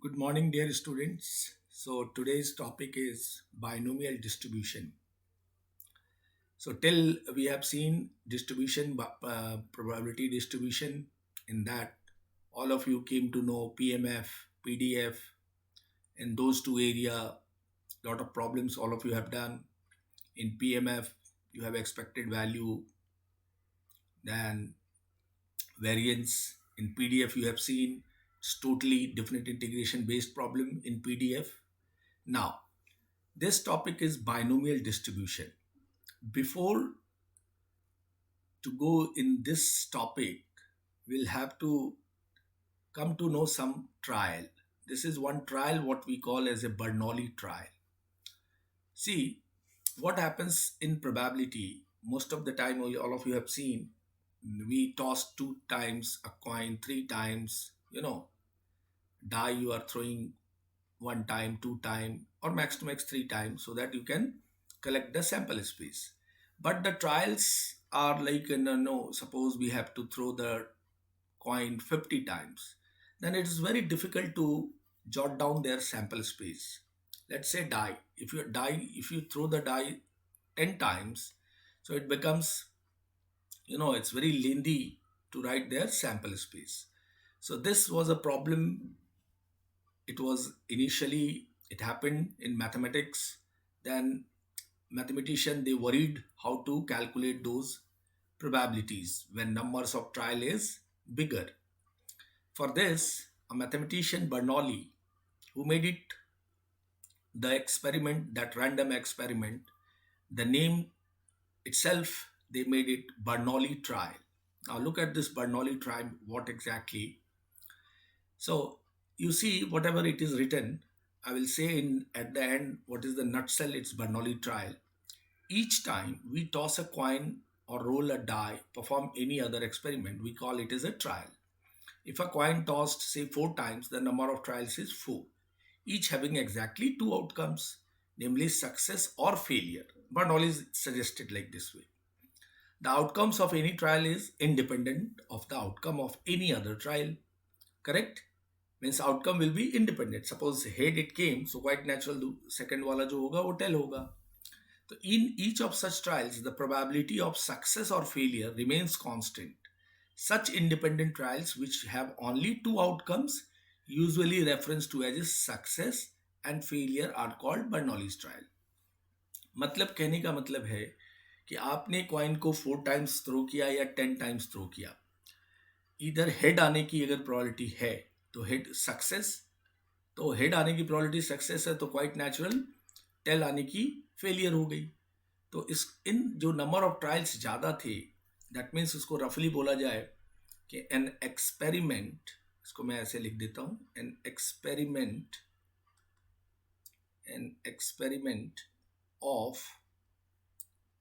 Good morning, dear students. So, today's topic is binomial distribution. So, till we have seen distribution, probability distribution, in that all of you came to know PMF, PDF, in those two area, lot of problems all of you have done. In PMF, you have expected value, then variance. In PDF, you have seen it's totally definite integration based problem in PDF. Now, this topic is binomial distribution. Before to go in this topic, we'll have to come to know some trial. This is one trial, what we call as a Bernoulli trial. See, what happens in probability, most of the time, all of you have seen, we toss two times a coin, three times, die you are throwing one time, two time, or max to max three times so that you can collect the sample space. But the trials are like, no, suppose we have to throw the coin 50 times, then it is very difficult to jot down their sample space. Let's say die. If you throw the die 10 times, so it becomes, it's very lengthy to write their sample space. So this was a problem. It was initially, it happened in mathematics. Then mathematician, they worried how to calculate those probabilities when numbers of trial is bigger. For this, a mathematician Bernoulli, who made it the experiment, that random experiment, the name itself, they made it Bernoulli trial. Now look at this Bernoulli trial, what exactly. So you see, whatever it is written, I will say in at the end what is the nutshell. It's Bernoulli trial. Each time we toss a coin or roll a die, perform any other experiment, we call it as a trial. If a coin tossed say 4 times, the number of trials is 4, each having exactly two outcomes, namely success or failure. Bernoulli is suggested like this way. The outcomes of any trial is independent of the outcome of any other trial. Correct? Means outcome will be independent. Suppose head it came, so quite natural second wala jo hoga wo tail hoga. So in each of such trials, the probability of success or failure remains constant. Such independent trials which have only two outcomes, usually referenced to as success and failure, are called Bernoulli's trial. मतलब कहने का मतलब है कि आपने coin को 4 times throw किया या 10 टाइम्स थ्रो किया, इधर हेड आने की अगर प्रोबेबिलिटी है तो हेड सक्सेस, तो हेड आने की प्रोबेबिलिटी सक्सेस है तो क्वाइट नेचुरल टेल आने की फेलियर हो गई. तो इस इन जो नंबर ऑफ ट्रायल्स ज़्यादा थे, दैट मीन्स उसको रफली बोला जाए कि एन एक्सपेरिमेंट, इसको मैं ऐसे लिख देता हूँ, an experiment of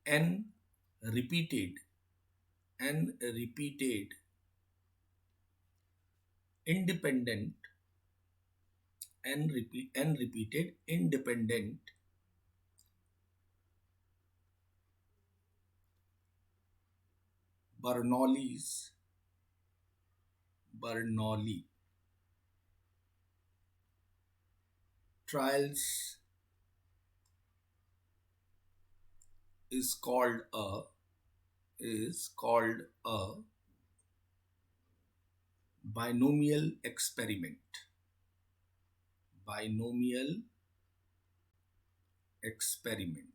an repeated independent and repeated independent Bernoulli trials is called a binomial experiment. Binomial experiment.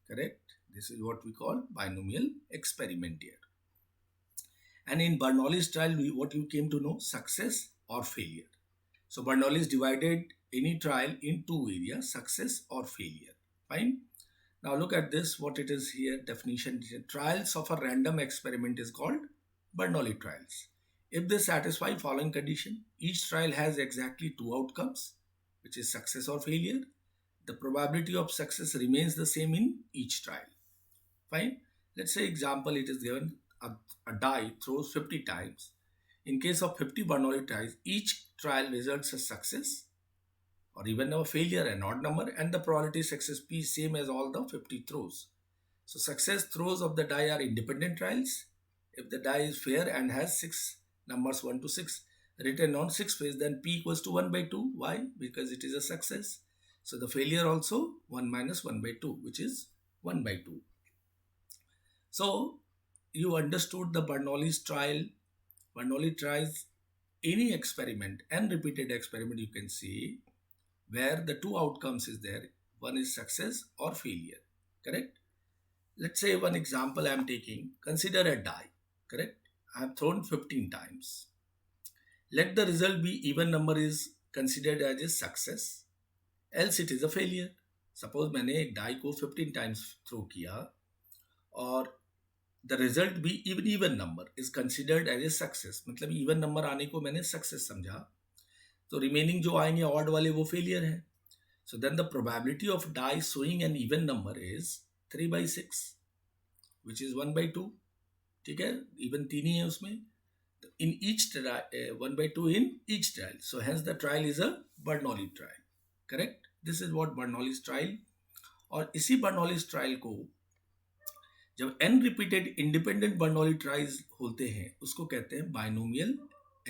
Correct? This is what we call binomial experiment here. And in Bernoulli's trial, what you came to know, success or failure. So Bernoulli's divided any trial in two areas, success or failure. Fine. Now look at this, what it is here, definition. Trials of a random experiment is called Bernoulli trials. If they satisfy following condition, each trial has exactly two outcomes, which is success or failure. The probability of success remains the same in each trial. Fine. Let's say example, it is given a die throws 50 times. In case of 50 Bernoulli trials, each trial results as success or even a failure, an odd number, and the probability success P is same as all the 50 throws. So success throws of the die are independent trials. If the die is fair and has 6 numbers 1 to 6, written on 6 phase, then P equals to 1 by 2. Why? Because it is a success. So the failure also 1 minus 1 by 2, which is 1 by 2. So you understood the Bernoulli's trial. Bernoulli tries any experiment, and repeated experiment you can see, where the two outcomes is there. One is success or failure. Correct? Let's say one example I am taking. Consider a die. Correct? I have thrown 15 times. Let the result be even number is considered as a success, else it is a failure. Suppose मैंने एक die को 15 times throw किया और the result be even number is considered as a success, मतलब even number आने को मैंने success समझा, तो remaining जो आएंगे odd वाले वो failure है. So then the probability of die showing an even number is 3 by 6, which is 1 by 2. ठीक है, even तीन ही है उसमें. In each trial, 1 by 2 in each trial. So hence the trial is a Bernoulli trial. Correct? This is what Bernoulli's trial. और इसी Bernoulli's trial को जब n repeated independent Bernoulli trials होते हैं उसको कहते हैं binomial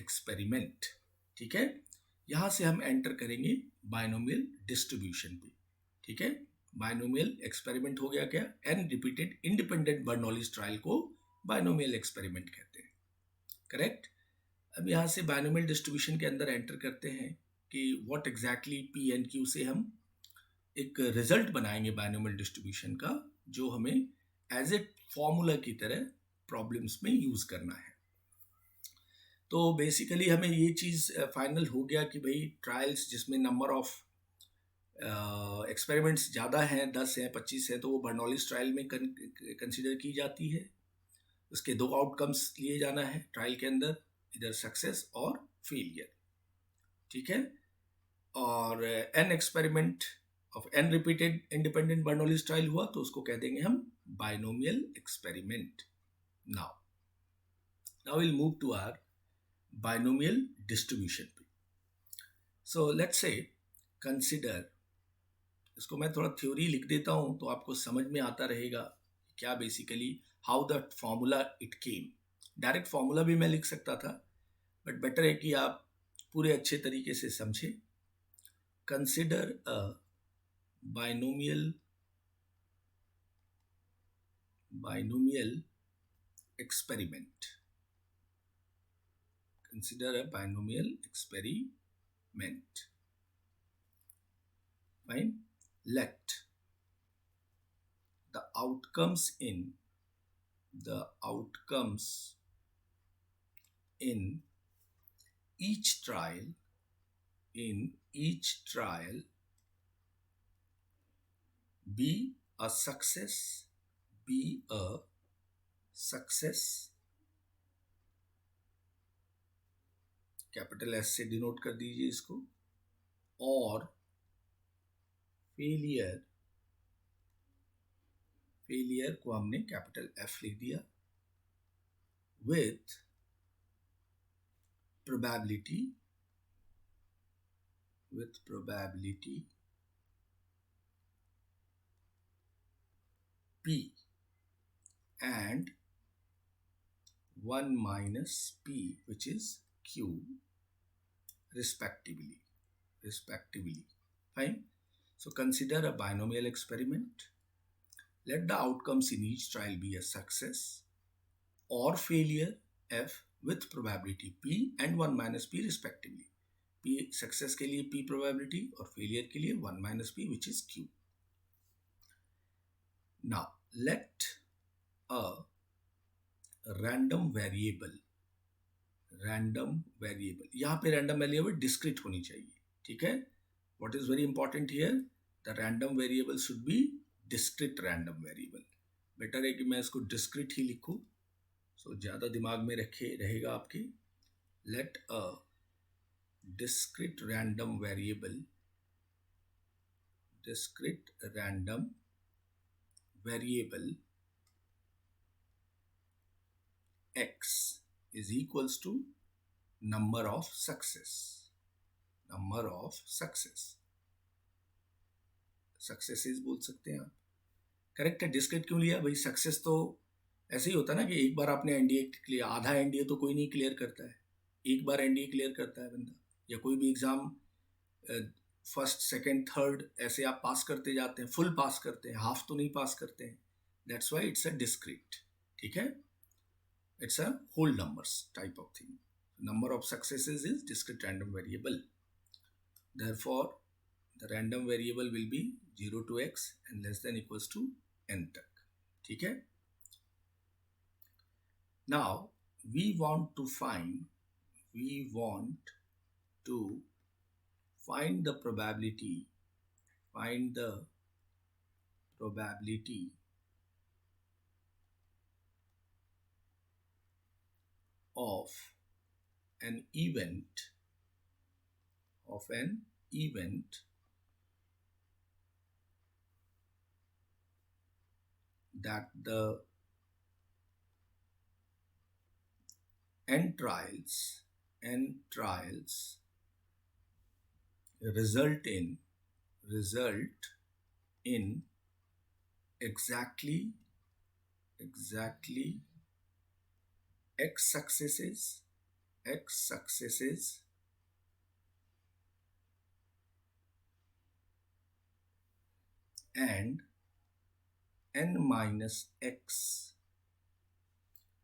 experiment. ठीक है, यहां से हम एंटर करेंगे binomial distribution पे. ठीक है, binomial experiment हो गया क्या? n repeated independent Bernoulli's trial को binomial experiment कहते हैं. करेक्ट. अब यहाँ से बाइनोमियल डिस्ट्रीब्यूशन के अंदर एंटर करते हैं कि what exactly P N Q से हम एक रिजल्ट बनाएंगे बाइनोमियल डिस्ट्रीब्यूशन का, जो हमें एज ए फॉर्मूला की तरह प्रॉब्लम्स में यूज करना है. तो बेसिकली हमें ये चीज़ फाइनल हो गया कि भाई ट्रायल्स जिसमें नंबर ऑफ एक्सपेरिमेंट्स ज़्यादा हैं, 10 हैं, 25 हैं, तो वो बर्नौलीज ट्रायल में कंसिडर की जाती है. उसके दो आउटकम्स लिए जाना है ट्रायल के अंदर, इधर सक्सेस और फेलियर. ठीक है, और an experiment of an repeated independent Bernoulli's trial हुआ तो उसको कह देंगे हम binomial experiment. Now will move to our binomial distribution पे. सो लेट्स से कंसिडर, इसको मैं थोड़ा थ्योरी लिख देता हूँ तो आपको समझ में आता रहेगा क्या basically how the formula it came. Direct formula भी मैं लिख सकता था, बट बेटर है कि आप पूरे अच्छे तरीके से समझें. Consider a binomial experiment. Consider a binomial experiment. Fine. Let the outcomes in each trial be a success, capital S से डिनोट कर दीजिए इसको, और फेलियर को हमने कैपिटल एफ लिख दिया, with probability P and 1 minus P, which is Q, respectively. Fine. So consider a binomial experiment. Let the outcomes in each trial be a success or failure F with probability P and 1 minus P respectively. P success के लिए P probability और failure के लिए 1 minus P, which is Q. Now let a random variable, यहाँ पे random variable discrete होनी चाहिए. ठीक है, what is very important here, the random variable should be discrete random variable. Better है कि मैं इसको discrete ही लिखूं, so ज़्यादा दिमाग में रहेगा आपके. Let a discrete random variable x is equals to number of successes. Successes बोल सकते हैं आप. करेक्ट है. डिस्क्रीट क्यों लिया भाई? सक्सेस तो ऐसे ही होता है ना कि एक बार आपने एनडीए क्लियर, आधा एनडीए तो कोई नहीं क्लियर करता है, एक बार एनडीए क्लियर करता है बंदा, या कोई भी एग्जाम फर्स्ट सेकंड थर्ड ऐसे आप पास करते जाते हैं, फुल पास करते हैं, हाफ तो नहीं पास करते हैं. That's why it's a discrete. ठीक है, it's a whole numbers type of thing. Number of successes is discrete random variable. Therefore, the random variable will be 0 to x and less than equals to n तक. ठीक है. Now we want to find the probability of an event that the n trials result in exactly x successes and n minus x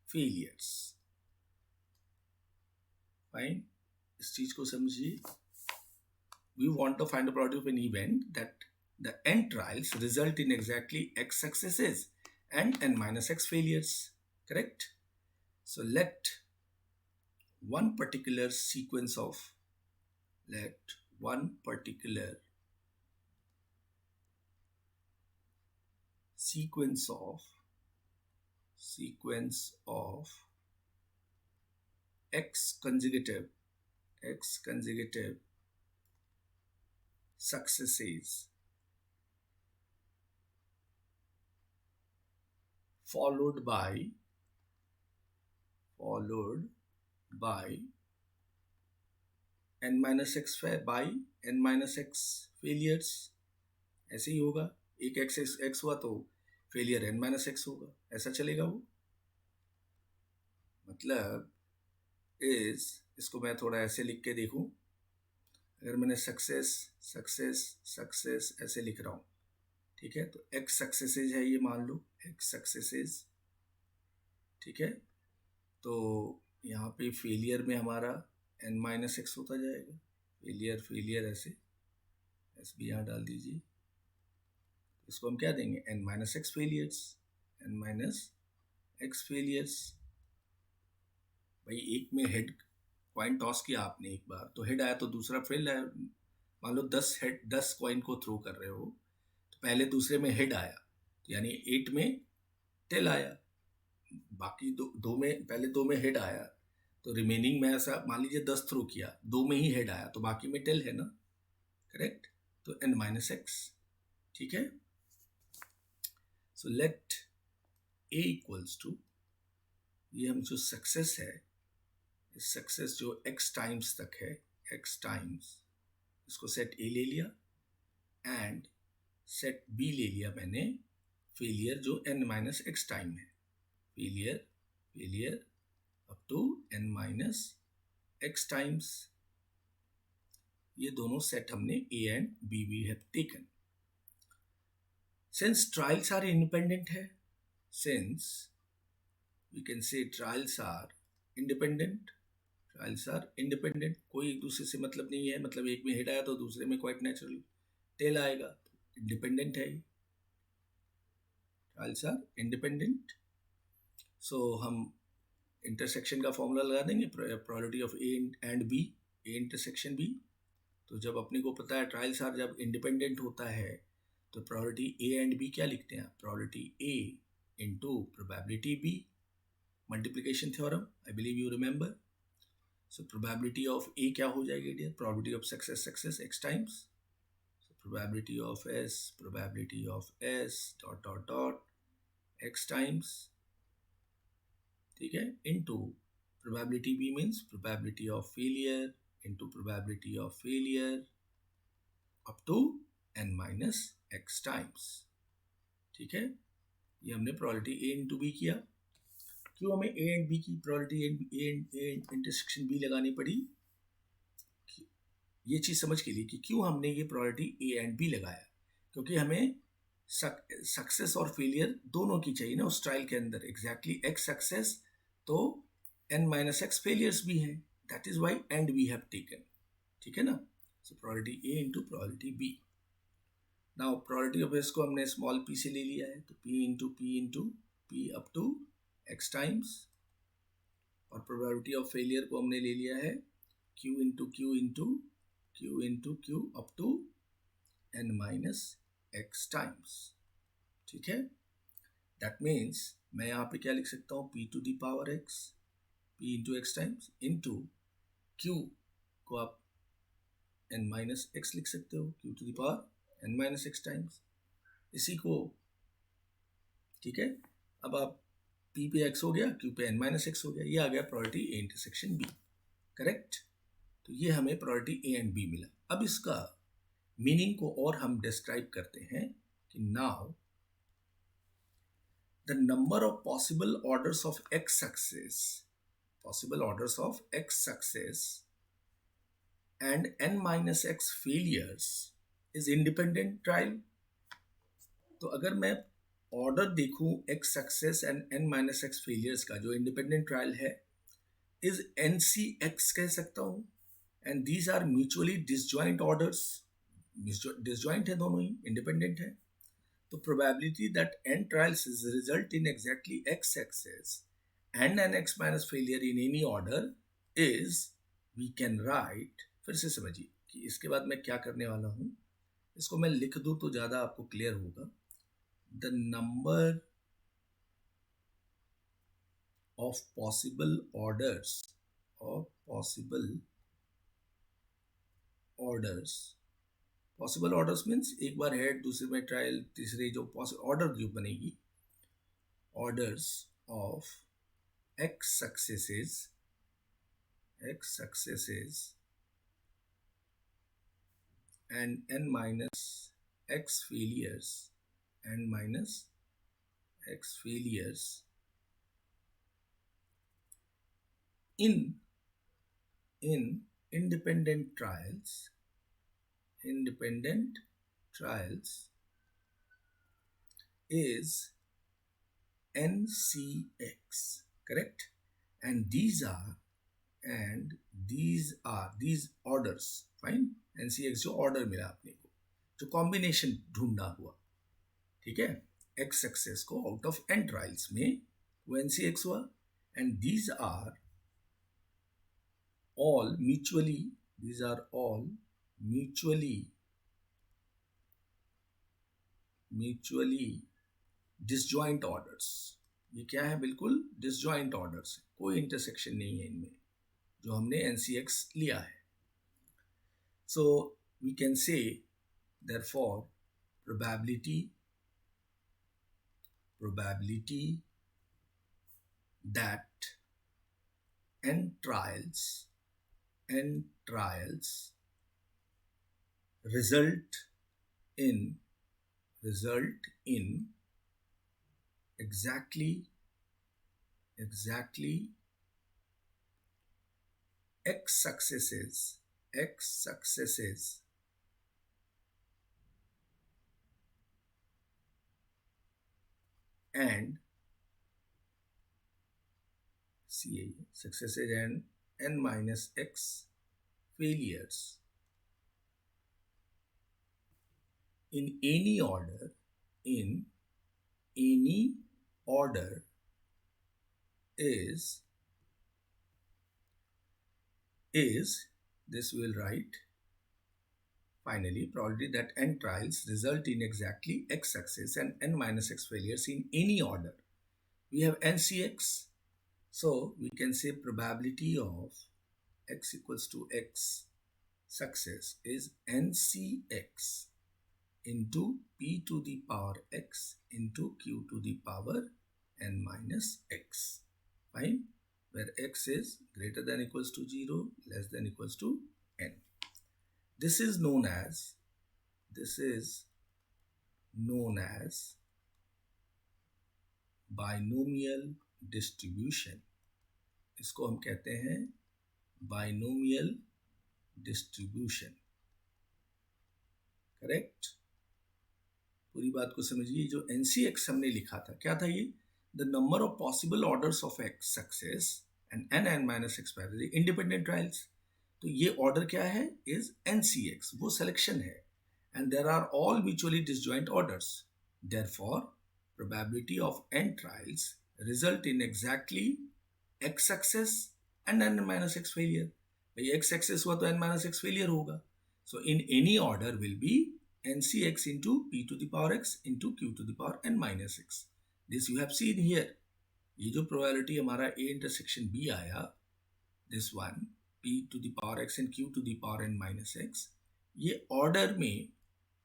failures. Fine, इस चीज को समझिए. We want to find the probability of an event that the n trials result in exactly x successes and n minus x failures. Correct? So let one particular sequence of x consecutive successes followed by n minus x failures. ऐसे ही होगा. एक x हुआ तो failure n minus x होगा. ऐसा चलेगा वो. मतलब इसको मैं थोड़ा ऐसे लिख के देखूं. अगर मैंने सक्सेस ऐसे लिख रहा हूं, ठीक है, तो x सक्सेसेज है ये, मान लो x सक्सेसेज. ठीक है, तो यहाँ पे फेलियर में हमारा n माइनस एक्स होता जाएगा. फेलियर ऐसे भी यहाँ डाल दीजिए. इसको हम क्या देंगे, n माइनस एक्स फेलियर्स. भाई एक में हेड कॉइन टॉस किया आपने एक बार, तो हेड आया तो दूसरा फेल आया. मान लो 10 कॉइन को थ्रो कर रहे हो, तो पहले दूसरे में हेड आया, तो यानी 8 में टेल आया. बाकी दो में, पहले 2 में हेड आया, तो रिमेनिंग में ऐसा मान लीजिए 10 थ्रो किया, 2 में ही हेड आया, तो बाकी में टेल है ना. करेक्ट. तो n माइनस एक्स. ठीक है. So let a equals to, ये हम जो सक्सेस है, सक्सेस जो x टाइम्स तक है, x टाइम्स, इसको सेट a ले लिया एंड सेट b ले लिया मैंने फेलियर जो n माइनस एक्स टाइम है. Failure up to n minus x times. ये दोनों सेट हमने a and b we have taken. Since trials are independent है, since we can say trials are independent, कोई एक दूसरे से मतलब नहीं है. मतलब एक में हेड आया तो दूसरे में क्वाइट नेचुरल टेल आएगा, इंडिपेंडेंट है. Trials are independent. सो हम इंटरसेक्शन का फॉर्मूला लगा देंगे, probability of A and B, A intersection B. तो जब अपने को पता है ट्रायल्स आर जब इंडिपेंडेंट होता है, तो प्रोबेबिलिटी ए एंड बी क्या लिखते हैं, probability A into probability B, multiplication theorem. I believe you remember. So probability of A क्या हो जाएगी dear, probability of success x times. So probability of S dot x times. ठीक है, into probability B means probability of failure into probability of failure up to n minus x times. ठीक है, ये हमने probability a into B किया. क्यों हमें ए and B की प्रोबेबिलिटी ए इंटरसेक्शन बी लगानी पड़ी? ये चीज़ समझ के लिए कि क्यों हमने ये प्रोबेबिलिटी ए एंड बी लगाया, क्योंकि हमें सक्सेस और फेलियर दोनों की चाहिए ना उस ट्रायल के अंदर। एग्जैक्टली एक्स सक्सेस तो n माइनस एक्स फेलियर्स भी हैं, that is why and we have taken. ठीक है ना? So probability A into probability b. Now probability of s को हमने स्मॉल पी से ले लिया है, तो into p up to x times, और प्रोबेबिलिटी ऑफ फेलियर को हमने ले लिया है q into q up to n minus x times. ठीक है? दैट मीन्स मैं यहाँ पे क्या लिख सकता हूँ, p to the power x, p into x times into q को आप n माइनस एक्स लिख सकते हो, q to the power n minus x times इसी को। ठीक है? अब आप p पे x हो गया, q पे n माइनस एक्स हो गया, ये आ गया probability a intersection b। Correct? तो ये हमें प्रोबेबिलिटी a एंड b मिला। अब इसका मीनिंग को और हम डिस्क्राइब करते हैं कि now the number of possible orders of x success and n minus x failures is independent trial। तो अगर मैं ऑर्डर देखूं x success and n minus x failures का, जो इंडिपेंडेंट ट्रायल है, इज NCX कह सकता हूं। And these are mutually disjoint orders, disjoint है दोनों ही, इंडिपेंडेंट है। तो probability that n trials result in exactly x success and an x minus failure in any order is, we can write, फिर से समझिए कि इसके बाद मैं क्या करने वाला हूं, इसको मैं लिख दूं तो ज्यादा आपको क्लियर होगा। The number of possible orders means एक बार हेड, दूसरे में ट्रायल, तीसरे जो ऑर्डर जो बनेगी, orders of x successes and n minus x failures in independent trials is NCX, correct? And these orders, fine, NCX जो ऑर्डर मिला अपने को, जो कॉम्बिनेशन ढूंढना हुआ, ठीक है, एक्स सक्सेस को आउट ऑफ n ट्रायल्स में वो NCX हुआ। And these are all mutually disjoint orders. ये क्या है? बिल्कुल डिसजॉइंट ऑर्डर्स, कोई इंटरसेक्शन नहीं है इनमें, जो हमने NCX लिया है। So we can say therefore probability that n trials result in exactly x successes and successes and n minus x failures in any order is this will write finally probability that n trials result in exactly x success and n minus x failures in any order. We have NCX, so we can say probability of x equals to x success is NCX into p to the power x into q to the power n minus x, fine, where x is greater than equals to 0, less than equals to n. This is known as binomial distribution, इसको हम कहते हैं binomial distribution. Correct? पूरी बात को समझिए। जो NCX हमने लिखा था, क्या था ये? The number of possible orders of x success and n minus x independent trials. तो ये ऑर्डर क्या है? इज NCX, वो सिलेक्शन है। And there are all mutually disjoint orders, therefore probability of n trials result in exactly x success and n minus x failure. भाई x success हुआ तो n minus x failure होगा। So in any order will be NCX into p to the power x into q to the power n minus x. This you have seen here. ये जो probability हमारा A intersection B आया, this one p to the power x and q to the power n minus x, ये order में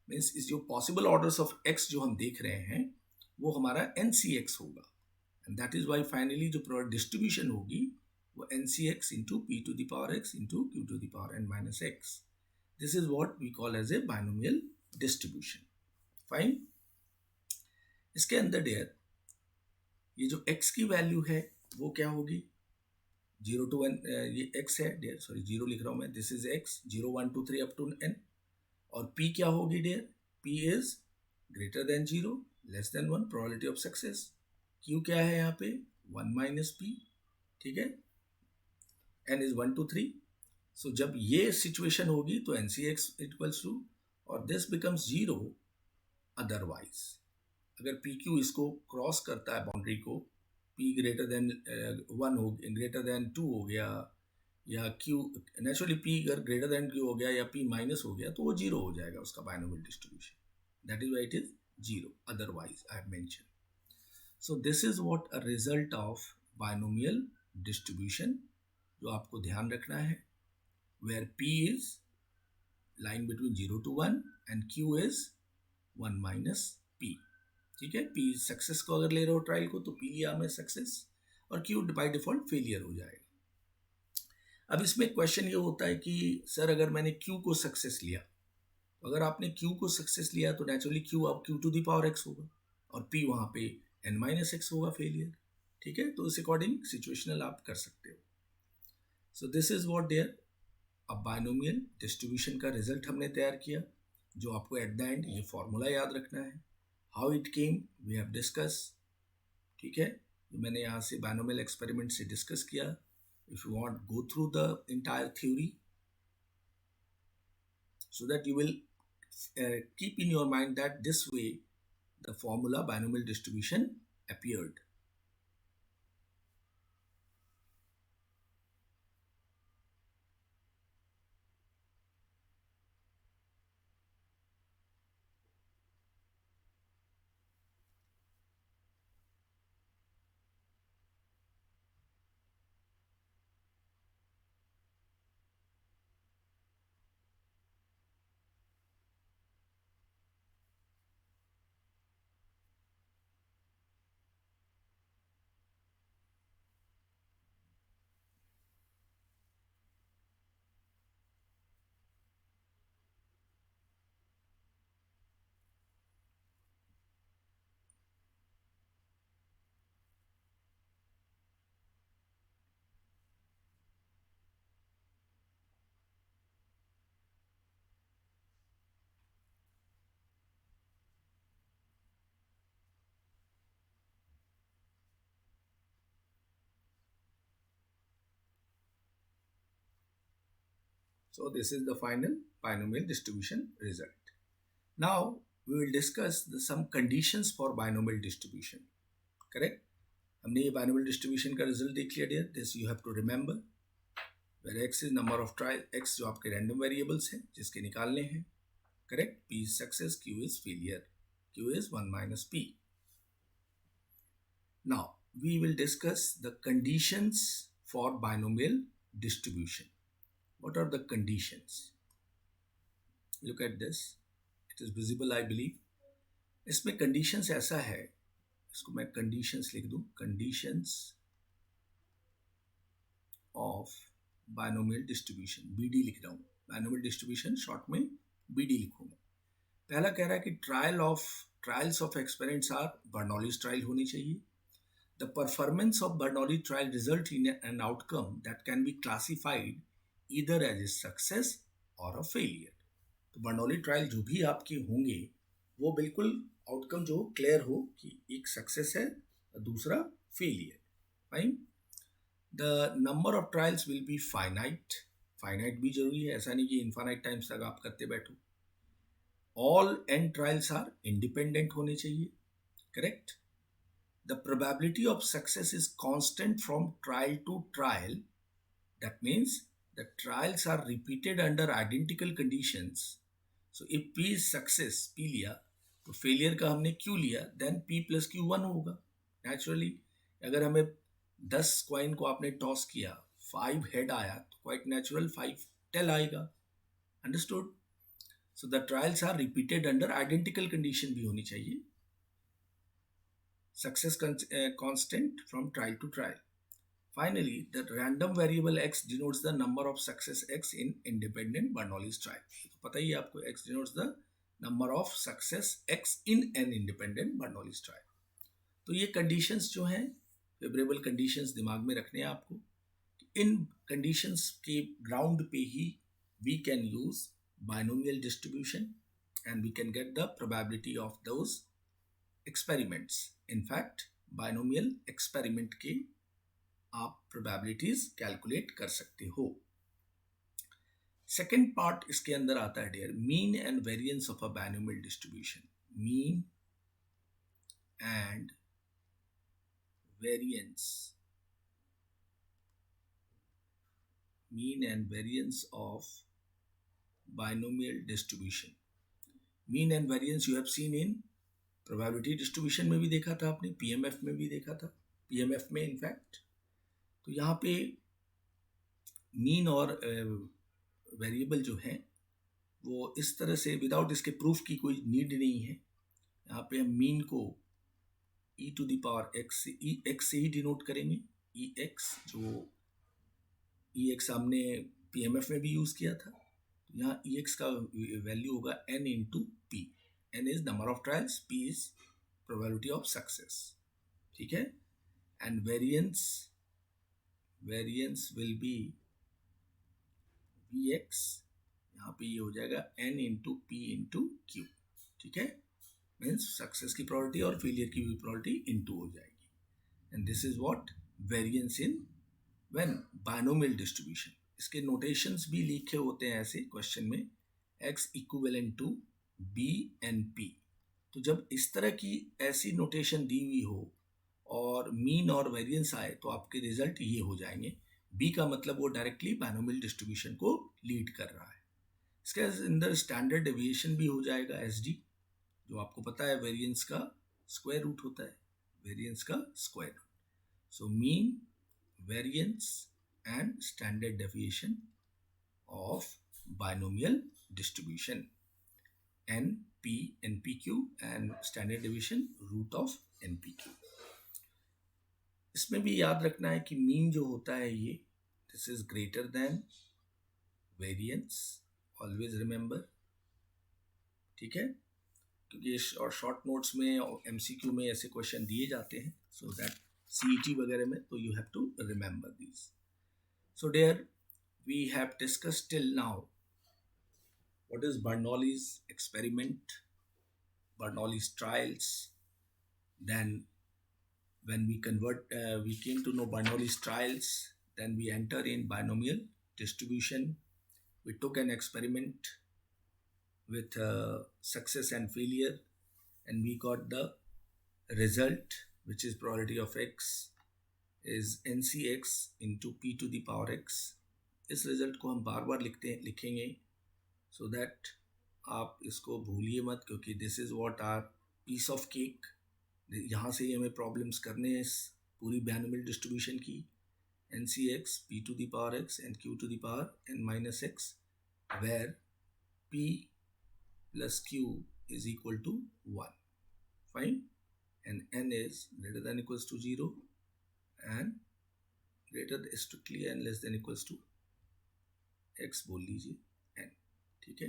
means इस जो possible orders of x जो हम देख रहे हैं वो हमारा NCX होगा। And that is why finally जो डिस्ट्रीब्यूशन होगी वो NCX into p to the power x into q to the power n minus x. This is what we call as a binomial distribution. Fine. इसके अंदर dare ये जो x की value है वो क्या होगी? 0 to 1, ये x है डेयर, सॉरी 0 लिख रहा हूं मैं, this is x, 0 1 2 3 up to n। और p क्या होगी there? p is greater than 0 less than 1, probability of success. q क्या है यहाँ पे? 1 माइनस p। ठीक है? n is 1 2 3। सो जब ये सिचुएशन होगी तो NCX इक्वल्स टू, और दिस बिकम्स 0 अदरवाइज। अगर PQ इसको क्रॉस करता है बाउंड्री को, P ग्रेटर देन 1 हो, ग्रेटर देन 2 हो गया, या Q नेचुरली P अगर ग्रेटर देन Q हो गया या P माइनस हो गया तो वो 0 हो जाएगा उसका binomial distribution. That is why it is 0 otherwise I have mention. So this is what a result of binomial distribution, जो आपको ध्यान रखना है, where P is line between 0 to 1 and Q is 1 minus P। ठीक है? P success को अगर ले रहे हो ट्रायल को तो P लिया हमें सक्सेस, और Q बाय डिफॉल्ट फेलियर हो जाएगा। अब इसमें क्वेश्चन ये होता है कि सर अगर मैंने Q को सक्सेस लिया, तो अगर आपने Q को सक्सेस लिया तो नेचुरली Q अब Q to the power x होगा और P वहाँ पे n माइनस एक्स होगा फेलियर। ठीक है? तो इस अकॉर्डिंग सिचुएशनल आप कर सकते हो। So this is what there अब बाइनोमियल डिस्ट्रीब्यूशन का रिजल्ट हमने तैयार किया, जो आपको एट द एंड ये फॉर्मूला याद रखना है। How it came we have discuss. ठीक है? तो मैंने यहाँ से बाइनोमियल एक्सपेरिमेंट से डिस्कस किया। If you want go through the entire theory so that you will keep in your mind that this way the formula binomial distribution appeared. So this is the final binomial distribution result. Now we will discuss some conditions for binomial distribution. Correct? हमने ये binomial distribution का result देख लिया dear. This you have to remember. Where x is number of trial, x जो आपके random variables हैं जिसके निकालने हैं. Correct? P is success, Q is failure. Q is 1 minus P. Now we will discuss the conditions for binomial distribution. What are the conditions? Look at this. It is visible, I believe. इसमें conditions ऐसा है, इसको मैं conditions लिख दूं, conditions of binomial distribution, BD लिख रहा हूं, binomial distribution short में BD लिखूंगा। पहला कह रहा है कि trials of experiments are Bernoulli's trial होनी चाहिए। The performance of Bernoulli trial result in an outcome that can be classified either as a success or a failure. तो बर्नौली ट्रायल जो भी आपके होंगे वो बिल्कुल आउटकम जो क्लियर हो कि एक सक्सेस है और दूसरा failure. Fine. The number of trials will be finite. Finite भी जरूरी है, ऐसा नहीं कि इन्फानाइट टाइम्स तक आप करते बैठो. All n trials are independent होने चाहिए. Correct. The probability of success is constant from trial to trial. That means the trials are repeated under identical conditions. So if P is success, P लिया, तो failure का हमने Q लिया, then P plus Q 1 होगा. Naturally, अगर हमें 10 coin को आपने टॉस किया, 5 हेड आया, तो quite natural 5 टेल आएगा. Understood? So the trials are repeated under identical condition भी होनी चाहिए. Success constant from trial to trial. Finally, the random variable x denotes the number of success x in independent Bernoulli's trial. तो पता ही है आपको, x denotes the number of success x in an independent Bernoulli's trial. तो ये conditions जो हैं, favorable conditions दिमाग में रखने हैं आपको. इन conditions के ground पे ही we can use binomial distribution and we can get the probability of those experiments. In fact, binomial experiment के आप probabilities calculate कर सकते हो. Second part इसके अंदर आता है dear, mean and variance of a binomial distribution. Mean and variance. Mean and variance of binomial distribution. Mean and variance you have seen in probability distribution में भी देखा था आपने, पीएमएफ में भी देखा था, पीएमएफ में इनफैक्ट. तो यहाँ पे मीन और वेरिएबल जो है वो इस तरह से विदाउट इसके प्रूफ की कोई नीड नहीं है. यहाँ पे हम मीन को ई टू द पावर एक्स से ही डिनोट करेंगे. ई एक्स, जो ई एक्स हमने पीएमएफ में भी यूज़ किया था. तो यहाँ ई एक्स का वैल्यू होगा n into p. N is number of trials, P is probability of success. ठीक है. And variance will be Vx. यहाँ पे ये हो जाएगा N into P into Q. ठीक है. Means success की probability और failure की भी probability into हो जाएगी. And this is what variance in when binomial distribution. इसके notations भी लिखे होते हैं ऐसे question में, x equivalent to b n p. तो जब इस तरह की ऐसी नोटेशन दी हुई हो और मीन और वेरिएंस आए तो आपके रिजल्ट ये हो जाएंगे. बी का मतलब वो डायरेक्टली बाइनोमियल डिस्ट्रीब्यूशन को लीड कर रहा है. इसके अंदर स्टैंडर्ड डेविएशन भी हो जाएगा एस डी, जो आपको पता है वेरिएंस का स्क्वायर रूट होता है. वेरिएंस का square root. So mean, variance and standard deviation of binomial distribution. NP, NPQ and standard deviation root of NPQ. इसमें भी याद रखना है कि मीन जो होता है ये this is greater then variance. Always remember. ठीक है. क्योंकि शॉर्ट नोट्स में और MCQ में ऐसे क्वेश्चन दिए जाते हैं, सो दैट CET वगैरह में, तो you have to remember these. So there we have discussed till now what is Bernoulli's experiment, Bernoulli's trials. Then when we came to know Bernoulli's trials, then we enter in binomial distribution. We took an experiment with success and failure, and we got the result, which is probability of x is NCX into P to the power x. इस result को हम बार बार लिखेंगे so that आप इसको भूलिए मत, क्योंकि this is what are piece of cake. यहाँ से ही हमें प्रॉब्लम्स करने हैं इस पूरी बाइनोमियल डिस्ट्रीब्यूशन की. N C x p to the power x and q to the power n minus x, where p plus q is equal to 1. Fine. And n is greater than equals to 0 and greater strictly n less than equals to x बोल लीजिए n. ठीक है.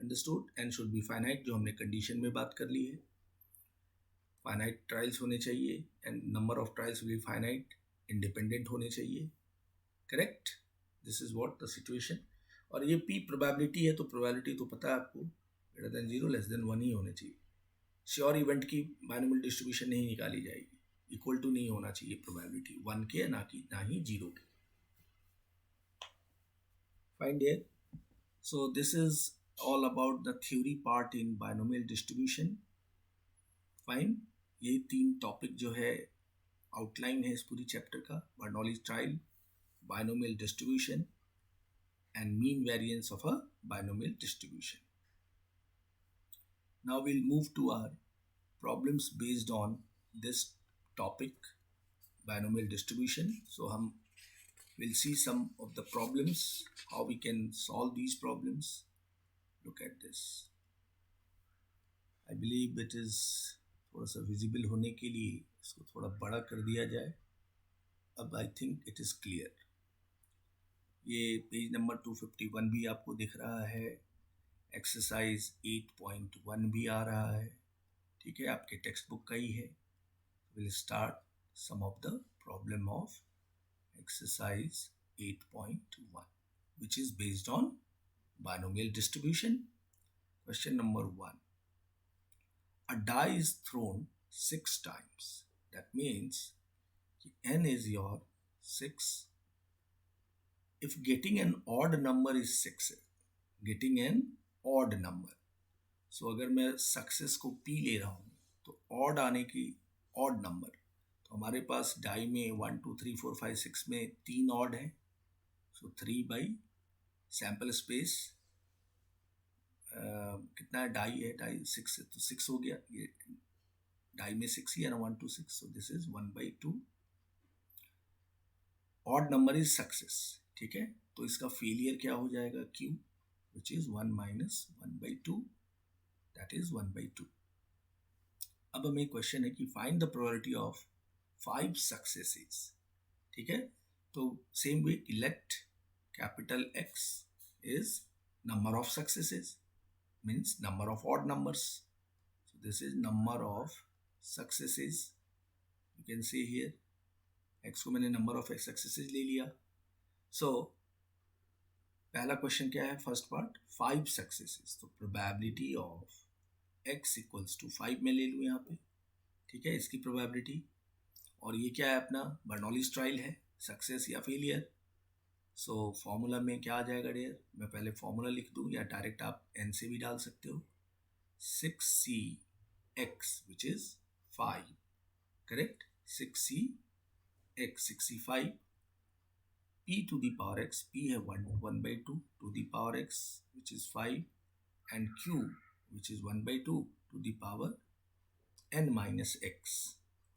Understood. N should be finite, जो हमने condition में बात कर ली है. फाइनाइट ट्रायल्स होने चाहिए and number of trials will be finite, independent होने चाहिए, correct. This is what the situation. और ये पी प्रोबेबिलिटी है, तो प्रोबेबिलिटी तो पता है आपको, greater than zero less than one ही होने चाहिए। श्योर इवेंट की बाइनोमियल डिस्ट्रीब्यूशन नहीं निकाली जाएगी, इक्वल टू नहीं होना चाहिए प्रोबेबिलिटी वन के, ना ही जीरो के। Find here. So this is all about the theory part in binomial distribution. Fine. ये तीन टॉपिक जो है आउटलाइन है इस पूरी चैप्टर का, Bernoulli's trial, binomial distribution and mean variance of a binomial distribution. Now we'll move to our problems based on this topic, binomial distribution. So हम we'll see some of the problems, how we can solve these problems. Look at this. I believe it is थोड़ा सा visible होने के लिए इसको थोड़ा बड़ा कर दिया जाए। अब I think it is clear. ये पेज नंबर 251 भी आपको दिख रहा है, एक्सरसाइज 8.1 भी आ रहा है, ठीक है, आपके टेक्स्ट बुक का ही है। Will start some of the problem of exercise 8.1 which is based on binomial distribution. Question number 1. A die is thrown 6 times. That means n is your 6. If getting an odd number is 6, getting an odd number. So अगर मैं success को p ले रहा हूँ तो odd आने की odd number, तो हमारे पास डाई में 1 2 3 4 5 6 में 3 ऑड है। सो 3 बाई सैम्पल स्पेस कितना है, डाई है, डाई 6 है तो 6 हो गया। ये डाई में 6 ही है ना, 1 2 6, सो this is 1/2। Odd number is success, ठीक है, तो इसका फेलियर क्या हो जाएगा, Q, which is 1 minus 1/2, that is 1/2। अब हमें क्वेश्चन है कि find the probability of 5 successes, ठीक है। तो same way let capital x is number of successes, means number of odd numbers. So this is number of successes. You can see here x को मैंने number of successes ले लिया। So पहला question क्या है, फर्स्ट पार्ट 5 सक्सेसेस, तो probability of x equals to 5 में ले लूँ यहाँ पे, ठीक है, इसकी प्रोबेबिलिटी। और ये क्या है अपना बर्नौलीज ट्रायल है, सक्सेस या फेलियर। सो फॉर्मूला में क्या आ जाएगा डियर, मैं पहले फॉर्मूला लिख दूँ या डायरेक्ट आप एन से भी डाल सकते हो। 6c x which is 5, correct, 6c x 65, p to the power x, p है 1/2 to the power x which is 5, and q which is 1/2 to the power n minus x,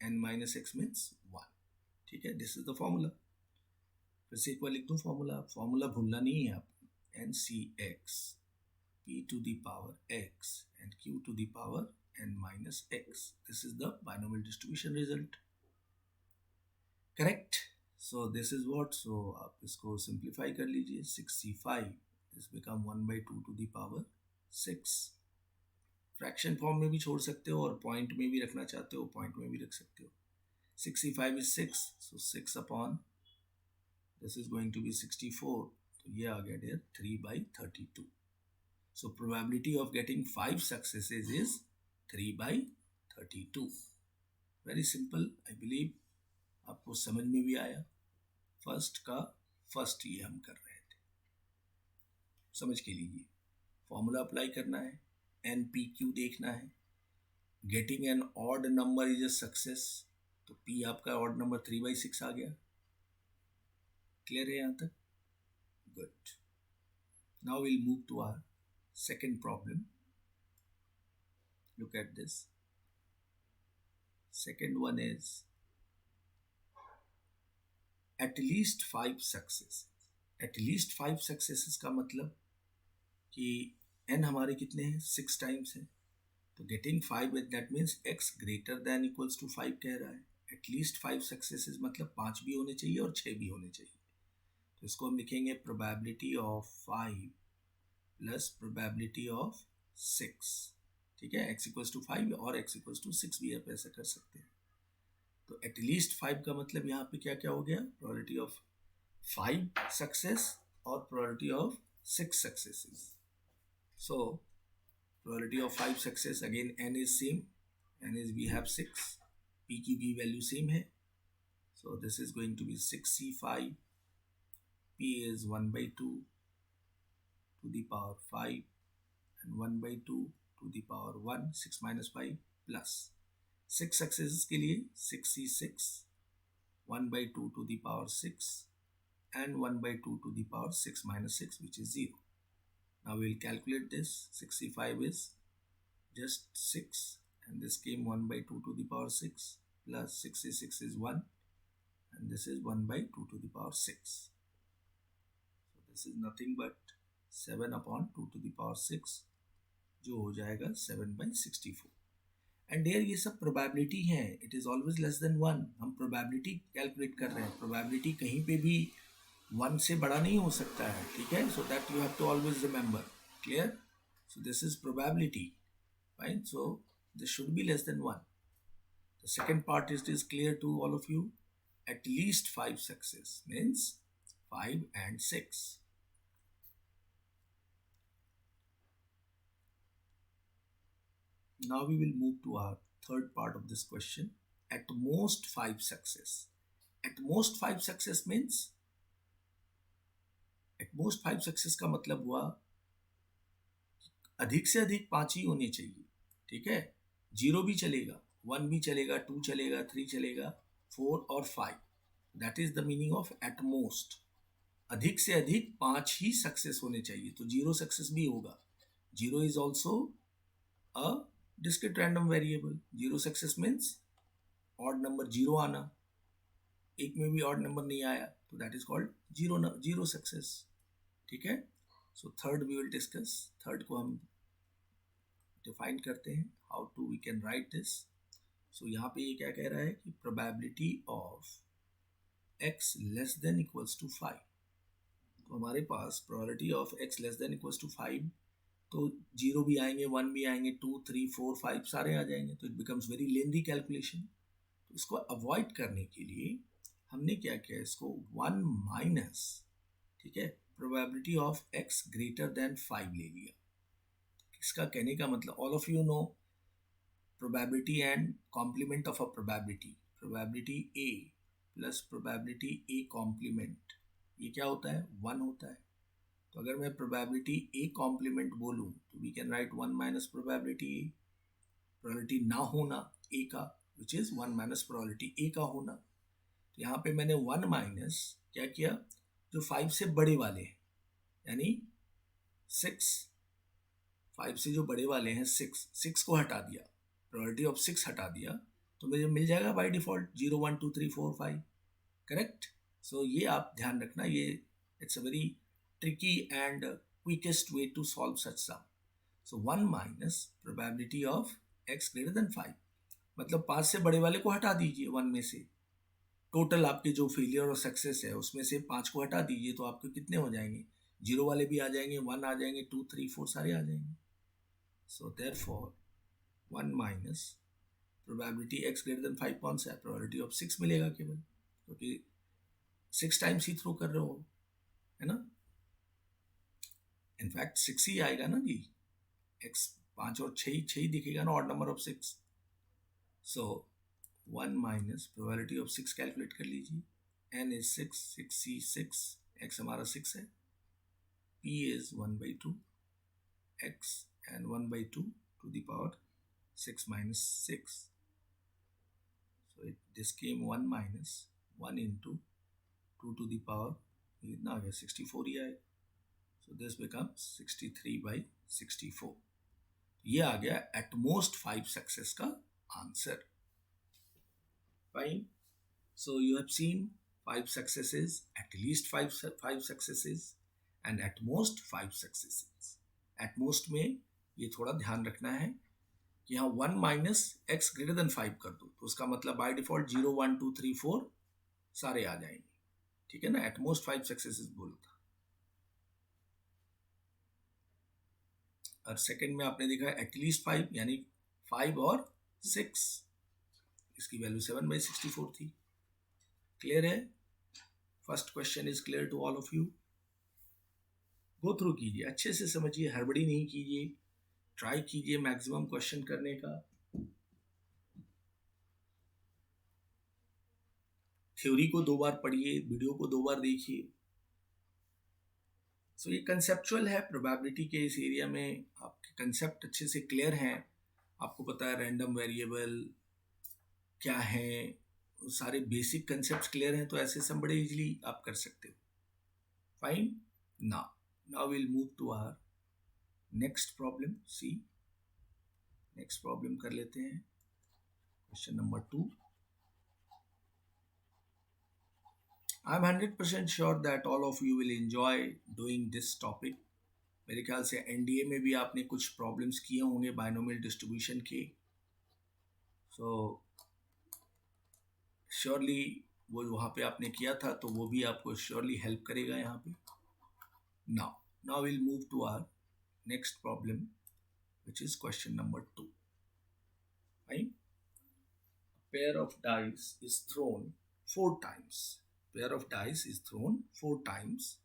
n minus x means 1, ठीक है, this is the formula. फिर से एक बार लिख दूँ formula, formula भूलना नहीं है आपको, n C x p to the power x and q to the power n minus x, this is the binomial distribution result, correct. So this is what, so आप इसको सिंप्लीफाई कर लीजिए, 65 is become 1/2 to the power 6। Fraction form में भी छोड़ सकते हो और पॉइंट में भी रखना चाहते हो पॉइंट में भी रख सकते हो। 65 is 6, so 6 upon this is going to be 64, तो ये आ गया dear 3/32। so probability of getting 5 successes is 3/32। very simple, I believe आपको समझ में भी आया। फर्स्ट का फर्स्ट ये हम कर रहे थे, समझ के लीजिए। फॉर्मूला अप्लाई करना है, एन पी क्यू देखना है, getting an odd number is a success, तो पी आपका ऑड नंबर 3/6 आ गया। क्लियर है यहाँ तक, good. Now will move to our second problem. Look at this, second one is at least 5 success. At least 5 successes का मतलब कि n हमारे कितने हैं, 6 टाइम्स है, तो getting 5 that means x greater than equals to 5 कह रहा है। एट लीस्ट 5 सक्सेसेस मतलब 5 भी होने चाहिए और 6 भी होने चाहिए। तो इसको हम लिखेंगे probability of 5 plus probability of 6, ठीक है, x इक्वल्स टू 5 और x इक्वल्स टू 6 भी आप ऐसा कर सकते हैं। तो एटलीस्ट 5 का मतलब यहाँ पे क्या क्या हो गया, प्रोबेबिलिटी ऑफ 5 सक्सेस और probability of 6 successes. So probability of 5 success, again n is same, n is we have 6, p की भी वैल्यू सेम है, so this is going to be 6c5, p is 1 by 2 to the power 5 and 1 by 2 to the power 1, 6 minus 5 plus 6 successes के लिए 6c6, 1 by 2 to the power 6 and 1 by 2 to the power 6 minus 6, which is 0. Now we will calculate this. 65 is just 6 and this came 1 by 2 to the power 6 plus 66 is 1 and this is 1 by 2 to the power 6. So this is nothing but 7 upon 2 to the power 6, जो हो जाएगा 7 by 64. And dare ये सब probability है, it is always less than 1. हम probability calculate कर रहे हैं, प्रोबेबिलिटी कहीं पे भी 1 से बड़ा नहीं हो सकता है, ठीक है, so that you have to always remember. Clear? So this is probability, right? So this should be less than 1. The second part is clear to all of you. At least 5 success means 5 and 6. Now we will move to our third part of this question. At most 5 success. At most 5 success means, at most 5 success का मतलब हुआ अधिक से अधिक 5 ही होने चाहिए, ठीक है. 0 भी चलेगा, 1 भी चलेगा, 2 चलेगा, 3 चलेगा, 4 और 5. That is the meaning of at most. अधिक से अधिक 5 ही सक्सेस होने चाहिए, तो 0 सक्सेस भी होगा. 0 is also a discrete random variable. 0 success means odd number 0 आना, एक में भी odd number नहीं आया, तो that is called zero success, ठीक है. So third we will discuss. Third को हम डिफाइन करते हैं, how to we can write this. So यहाँ पे ये क्या कह रहा है कि probability of x less than equals to 5. तो हमारे पास probability of x less than equals to 5, तो 0 भी आएंगे, 1 भी आएंगे, 2, 3, 4, 5 सारे आ जाएंगे, तो it becomes very lengthy calculation. तो इसको अवॉइड करने के लिए हमने क्या किया, इसको 1 माइनस, ठीक है, probability of x greater than 5 ले लिया. इसका कहने का मतलब, all of you know probability and complement of a probability. Probability a plus probability a complement, ये क्या होता है, 1 होता है. तो अगर मैं प्रोबेबिलिटी ए कॉम्प्लीमेंट बोलूँ तो we can write 1 minus probability a. Probability ना होना ए का, which is 1 minus probability a का होना. तो यहाँ पे मैंने 1 माइनस क्या किया, जो 5 से बड़े वाले हैं, यानी 6, 5 से जो बड़े वाले हैं 6 को हटा दिया, प्रोबेबिलिटी ऑफ 6 हटा दिया, तो मुझे मिल जाएगा बाय डिफॉल्ट 0, 1, 2, 3, 4, 5. करेक्ट? सो ये आप ध्यान रखना, ये it's a very tricky and quickest way to solve such sum. So 1 minus probability of x greater than 5, मतलब 5 से बड़े वाले को हटा दीजिए 1 में से. टोटल आपके जो फेलियर और सक्सेस है उसमें से 5 को हटा दीजिए, तो आपके कितने हो जाएंगे, 0 वाले भी आ जाएंगे, 1 आ जाएंगे, 2, 3, 4 सारे आ जाएंगे. So therefore 1 minus probability x greater than 5 कौन सा है, प्रोबेबिलिटी ऑफ 6 मिलेगा केवल, क्योंकि 6 टाइम्स ही थ्रो कर रहे हो, है ना. इनफैक्ट 6 ही आएगा ना जी, x 5 और 6 ही दिखेगा ना, odd number of 6. So 1 minus probability of 6 calculate कर लीजिए. n इज 6, 6c6, x हमारा 6 है, p is 1 by 2 x and 1 by 2 to the power 6 minus 6. So this came 1 minus 1 into 2 to the power, कितना आ गया, 64 ही आएगा. So this becomes 63 by 64. ये आ गया at most 5 success का answer. Fine. So you have seen 5 successes, at least 5 successes and at most 5 successes. At most में ये थोड़ा ध्यान रखना है कि यहाँ 1 माइनस x ग्रेटर देन 5 कर दो, तो उसका मतलब बाय डिफॉल्ट 0, 1, 2, 3, 4 सारे आ जाएंगे, ठीक है ना. at most 5 successes बोला था. और सेकंड में आपने देखा एटलीस्ट 5 यानी 5 और 6, इसकी वैल्यू 7/64 थी। क्लियर है? First question is clear to all of you. Go through कीजिए, अच्छे से समझिए, हड़बड़ी नहीं कीजिए, ट्राई कीजिए मैक्सिमम क्वेश्चन करने का। थ्योरी को 2 बार पढ़िए, वीडियो को 2 बार देखिए। सो ये कंसेप्चुअल है प्रोबेबिलिटी के इस एरिया में, आपके कंसेप्ट अच्छे से क्लियर हैं, आपको पता है रैंडम वेरिएबल क्या है, सारे बेसिक कंसेप्ट क्लियर हैं, तो ऐसे सब बड़े इजीली आप कर सकते हो। Fine, now will move to our next problem. See next problem कर लेते हैं, question number 2। I am 100% sure that all of you will enjoy doing this topic. मेरे ख्याल से एनडीए में भी आपने कुछ प्रॉब्लम्स किए होंगे बाइनोमियल डिस्ट्रीब्यूशन के, सो श्योरली वो वहाँ पे आपने किया था, तो वो भी आपको श्योरली हेल्प करेगा यहाँ पे। Now will move to our next problem which is question number 2. Right? A pair of dice is thrown 4 times. Pair of dice is thrown 4 times.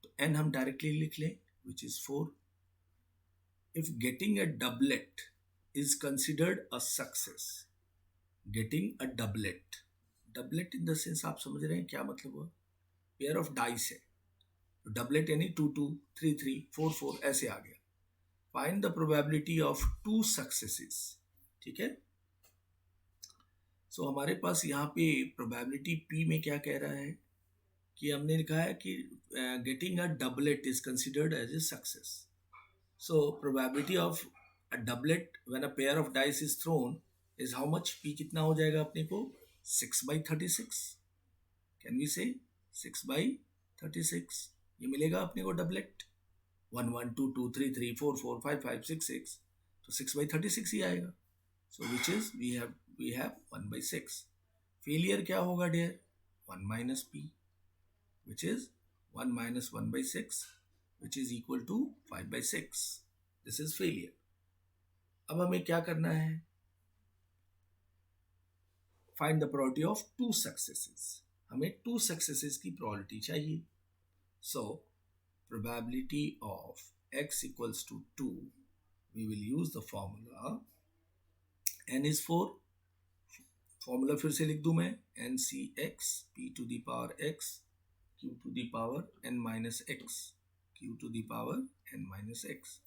तो n हम डायरेक्टली लिख लें, which is 4. If getting a doublet is considered a success. Getting a doublet. Doublet in the sense आप समझ रहे हैं क्या मतलब हुआ? Pair of dice है, तो doublet यानी 2-2, 3-3, 4-4 ऐसे आ गया। Find the probability of 2 successes. ठीक है, सो हमारे पास यहाँ पे प्रोबेबिलिटी P में क्या कह रहा है कि हमने लिखा है कि getting a doublet is considered as a success. So probability of a doublet when a pair of dice is thrown is how much? P कितना हो जाएगा अपने को? 6/36। कैन वी से 6/36 ये मिलेगा अपने को डबलेट। 1 1 2 2 3 3 4 4 5 5 6 6, तो 6/36 ही आएगा। So which is we have 1/6. Failure क्या होगा dear? 1 minus P, which is 1 minus 1/6, which is equal to 5/6. This is failure. अब हमें क्या करना है? Find the probability of 2 successes. हमें 2 successes की probability चाहिए. So probability of x equals to 2, we will use the formula n is 4. Formula फिर से लिख दूं मैं, n C x p to the power x q to the power n minus x, q to the power n minus x.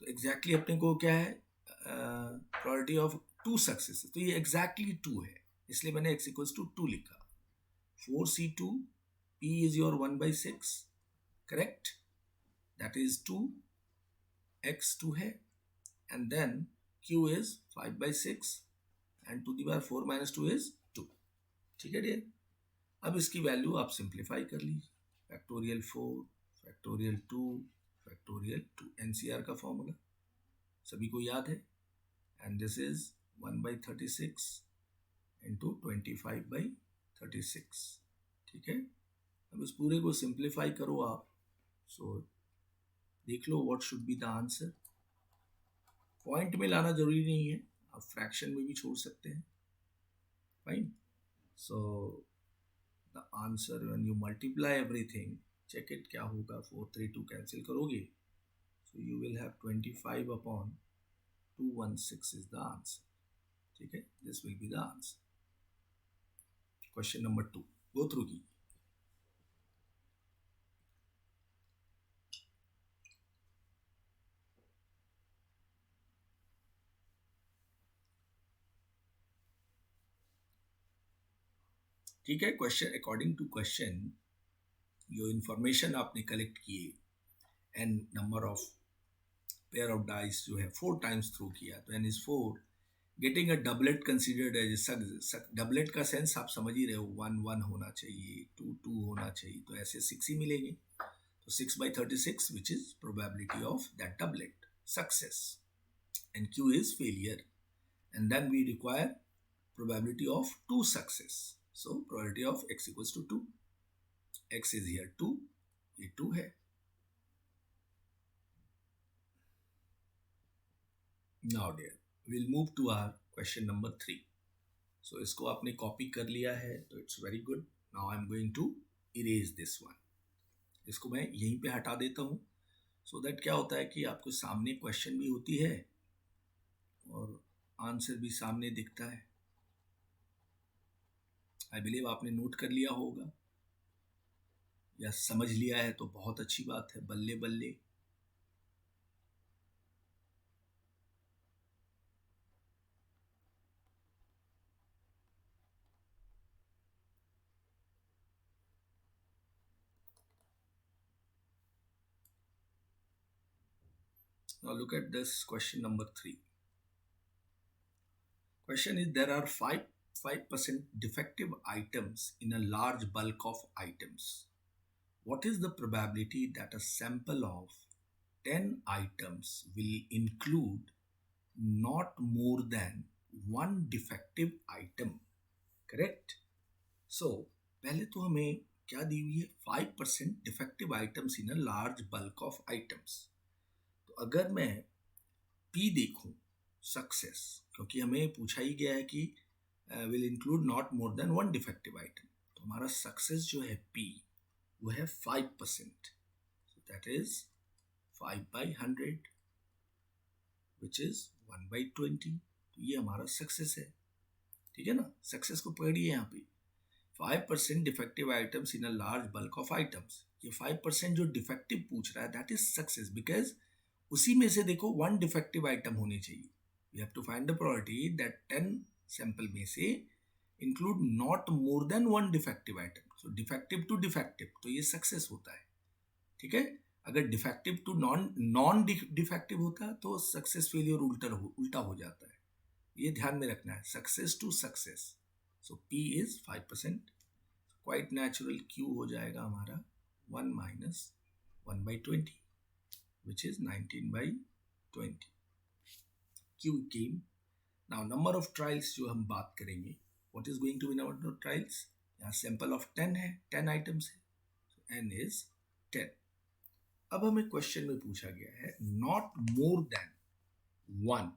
तो exactly अपने को क्या है? प्रोबेबिलिटी ऑफ 2 सक्सेस, तो ये एग्जैक्टली 2 है, इसलिए मैंने x इक्वल्स टू 2 लिखा। 4c2 p is your 1/6, correct, that is 2, x 2 है, and then q is 5/6 and to the power 4 minus 2 is 2। ठीक है डियर, अब इसकी वैल्यू आप सिंप्लीफाई कर लीजिए। फैक्टोरियल 4, फैक्टोरियल 2, फैक्टोरियल 2, एनसीआर का फॉर्मूला सभी को याद है, एंड दिस इज 1/36 इंटू 25/36। ठीक है, अब इस पूरे को सिंप्लीफाई करो आप, सो देख लो what should be the answer. Point में लाना जरूरी नहीं है, आप फ्रैक्शन में भी छोड़ सकते हैं। Fine, so the answer when you multiply everything, check it क्या होगा। 4 3 2 कैंसिल करोगे, so you will have 25/216 is the answer. ठीक है, this will be the answer. Question number 2 go through की। ठीक है, क्वेश्चन अकॉर्डिंग टू क्वेश्चन जो information आपने कलेक्ट किए, n number of pair of dice जो है 4 टाइम्स थ्रो किया, तो n is 4। Getting a doublet considered as success. Doublet का सेंस आप समझ ही रहे हो, 1 1 होना चाहिए, 2 2 होना चाहिए, तो ऐसे 6 ही मिलेंगे। तो 6/36 which is probability of that doublet success, and Q is failure, and then we require probability of 2 success. So probability of x equals to 2. X is here 2, ये 2 है। Now dear will move to our question number 3. So इसको आपने copy कर लिया है तो it's very good. Now I am going to erase this one. इसको मैं यहीं पे हटा देता हूँ सो दैट क्या होता है कि आपको सामने क्वेश्चन भी होती है और आंसर भी सामने दिखता है. आई बिलीव आपने नोट कर लिया होगा या समझ लिया है तो बहुत अच्छी बात है. बल्ले बल्ले. Now look at this question number 3. Question is there are 5% defective items in a large bulk of items. What is the probability that a sample of 10 items will include not more than one defective item? Correct? So पहले तो हमें क्या दी हुई है 5% defective items in a large bulk of items. तो अगर मैं P देखूं सक्सेस क्योंकि हमें पूछा ही गया है कि will include not more than one defective item. तो हमारा सक्सेस जो है P वो है 5%. So that is 5/100 which is 1/20. तो ये हमारा सक्सेस है. ठीक है ना. सक्सेस को पढ़िए यहाँ पे 5% defective items in a large bulk of items. ये 5% जो डिफेक्टिव पूछ रहा है दैट इज सक्सेस बिकॉज उसी में से देखो वन डिफेक्टिव आइटम होनी चाहिए. We have to find the probability that 10 sample में से include not more than one defective item. So defective to defective तो ये सक्सेस होता है. ठीक है. अगर defective to non non defective होता तो सक्सेस फेलियर उल्टा हो जाता है. ये ध्यान में रखना है. Success to success. So P is 5%. Quite natural Q हो जाएगा हमारा 1 माइनस 1/20 which is 19/20. Q came. Now number of trials जो हम बात करेंगे what is going to be number of trials. यहाँ सैंपल ऑफ 10 है 10 आइटम्स है. so N is 10. अब हमें क्वेश्चन में पूछा गया है not more than one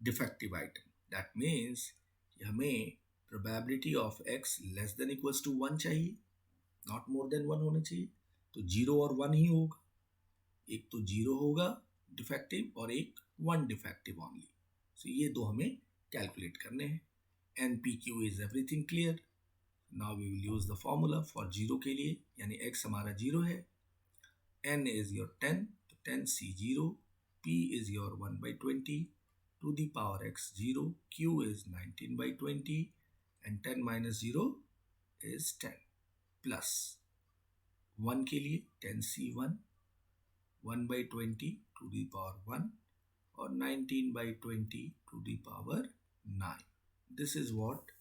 defective item. That means हमें probability of x less than equals to 1 चाहिए. नॉट मोर देन 1 होना चाहिए. तो 0 और 1 ही होगा. एक तो 0 होगा डिफेक्टिव और एक 1 डिफेक्टिव ओनली. सो ये दो हमें कैलकुलेट करने हैं. N p q is everything clear. Now we will use the formula for 0 के लिए यानी x हमारा 0 है. n is your 10 तो 10C0. p is your 1/20 to the power x 0. q is 19/20 and 10 minus 0 is 10 plus 1 के लिए 10C1 1/20 to the power 1 और 19/20 to the power 9. This is what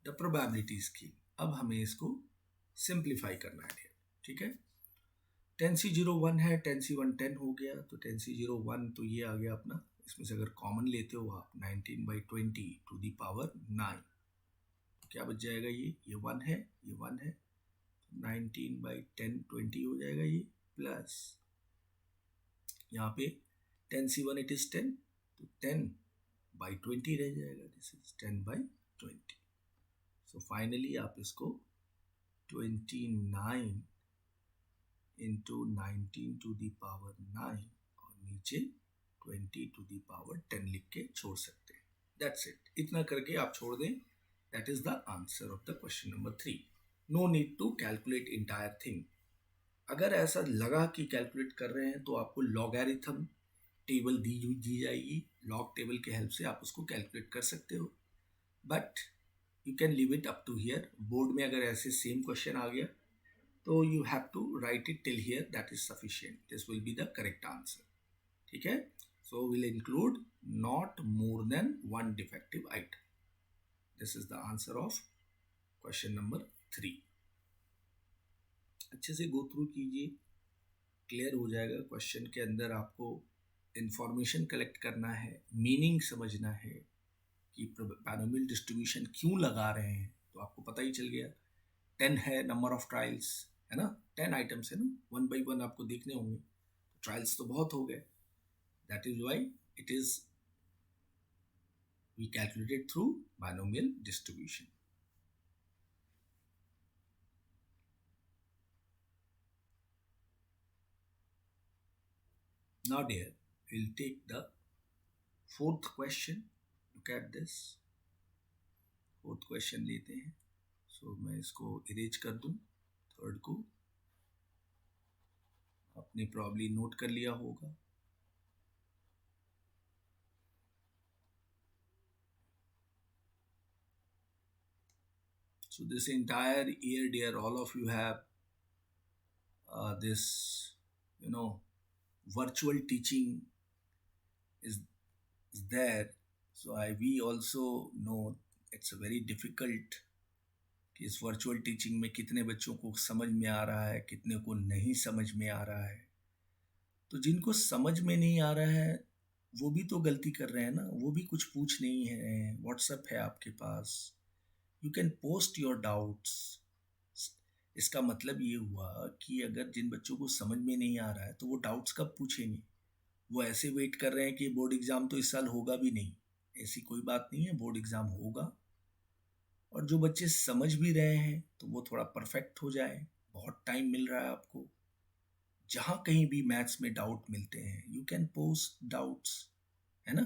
the probability scheme. अब हमें इसको simplify करना है. ठीक है. 10C0 1 है 10C1 10 हो गया तो 10C0 1 तो ये आ गया अपना. इसमें से अगर कॉमन लेते हो आप 19/20 टू दी पावर 9 तो क्या बच जाएगा. ये 1 है ये 1 है. 19/10 20 हो जाएगा ये प्लस यहाँ पे 10C1 इट इज 10 तो 10/20 रह जाएगा. This is 10/20. सो फाइनली आप इसको 29 इंटू 19 टू दी पावर 9 और नीचे 20 टू दी पावर 10 लिख के छोड़ सकते हैं. That's it. इतना करके आप छोड़ दें. That is the answer of the question number 3. No need to calculate entire thing. अगर ऐसा लगा कि कैलकुलेट कर रहे हैं तो आपको लॉगरिथम टेबल दी जाएगी. लॉग टेबल के हेल्प से आप उसको कैलकुलेट कर सकते हो. But you can leave it up to here. Board में अगर ऐसे सेम क्वेश्चन आ गया तो you have to write it till here. That is sufficient. This will be the correct answer. ठीक है. So we'll include not more than one defective item. This is the answer of question number 3. अच्छे से go through कीजिए. Clear हो जाएगा. Question के अंदर आपको इंफॉर्मेशन कलेक्ट करना है, मीनिंग समझना है कि पैनोमियल डिस्ट्रीब्यूशन क्यों लगा रहे हैं. तो आपको पता ही चल गया. 10 है नंबर ऑफ ट्रायल्स है ना. 10 आइटम्स है ना. 1 by 1 आपको देखने होंगे. ट्रायल्स तो बहुत हो गए. That is why it is we calculate it through binomial distribution. Now dear, we'll take the fourth question. Look at this. Fourth question लेते हैं. सो मैं इसको इरेज कर दूं. थर्ड को आपने प्रॉब्ली नोट कर लिया होगा. So this entire year, dear, all of you have this, virtual teaching is there. So we also know it's a very difficult कि इस वर्चुअल टीचिंग में कितने बच्चों को समझ में आ रहा है, कितने को नहीं समझ में आ रहा है. तो जिनको समझ में नहीं आ रहा है वो भी तो गलती कर रहे हैं ना. वो भी कुछ पूछ नहीं है. व्हाट्सएप है आपके पास. You can post your doubts. इसका मतलब ये हुआ कि अगर जिन बच्चों को समझ में नहीं आ रहा है तो वो डाउट्स कब पूछेंगे. वो ऐसे वेट कर रहे हैं कि बोर्ड एग्ज़ाम तो इस साल होगा भी नहीं. ऐसी कोई बात नहीं है, बोर्ड एग्ज़ाम होगा. और जो बच्चे समझ भी रहे हैं तो वो थोड़ा परफेक्ट हो जाए. बहुत टाइम मिल रहा है आपको. जहाँ कहीं भी मैथ्स में डाउट मिलते हैं यू कैन पोस्ट डाउट्स, है ना.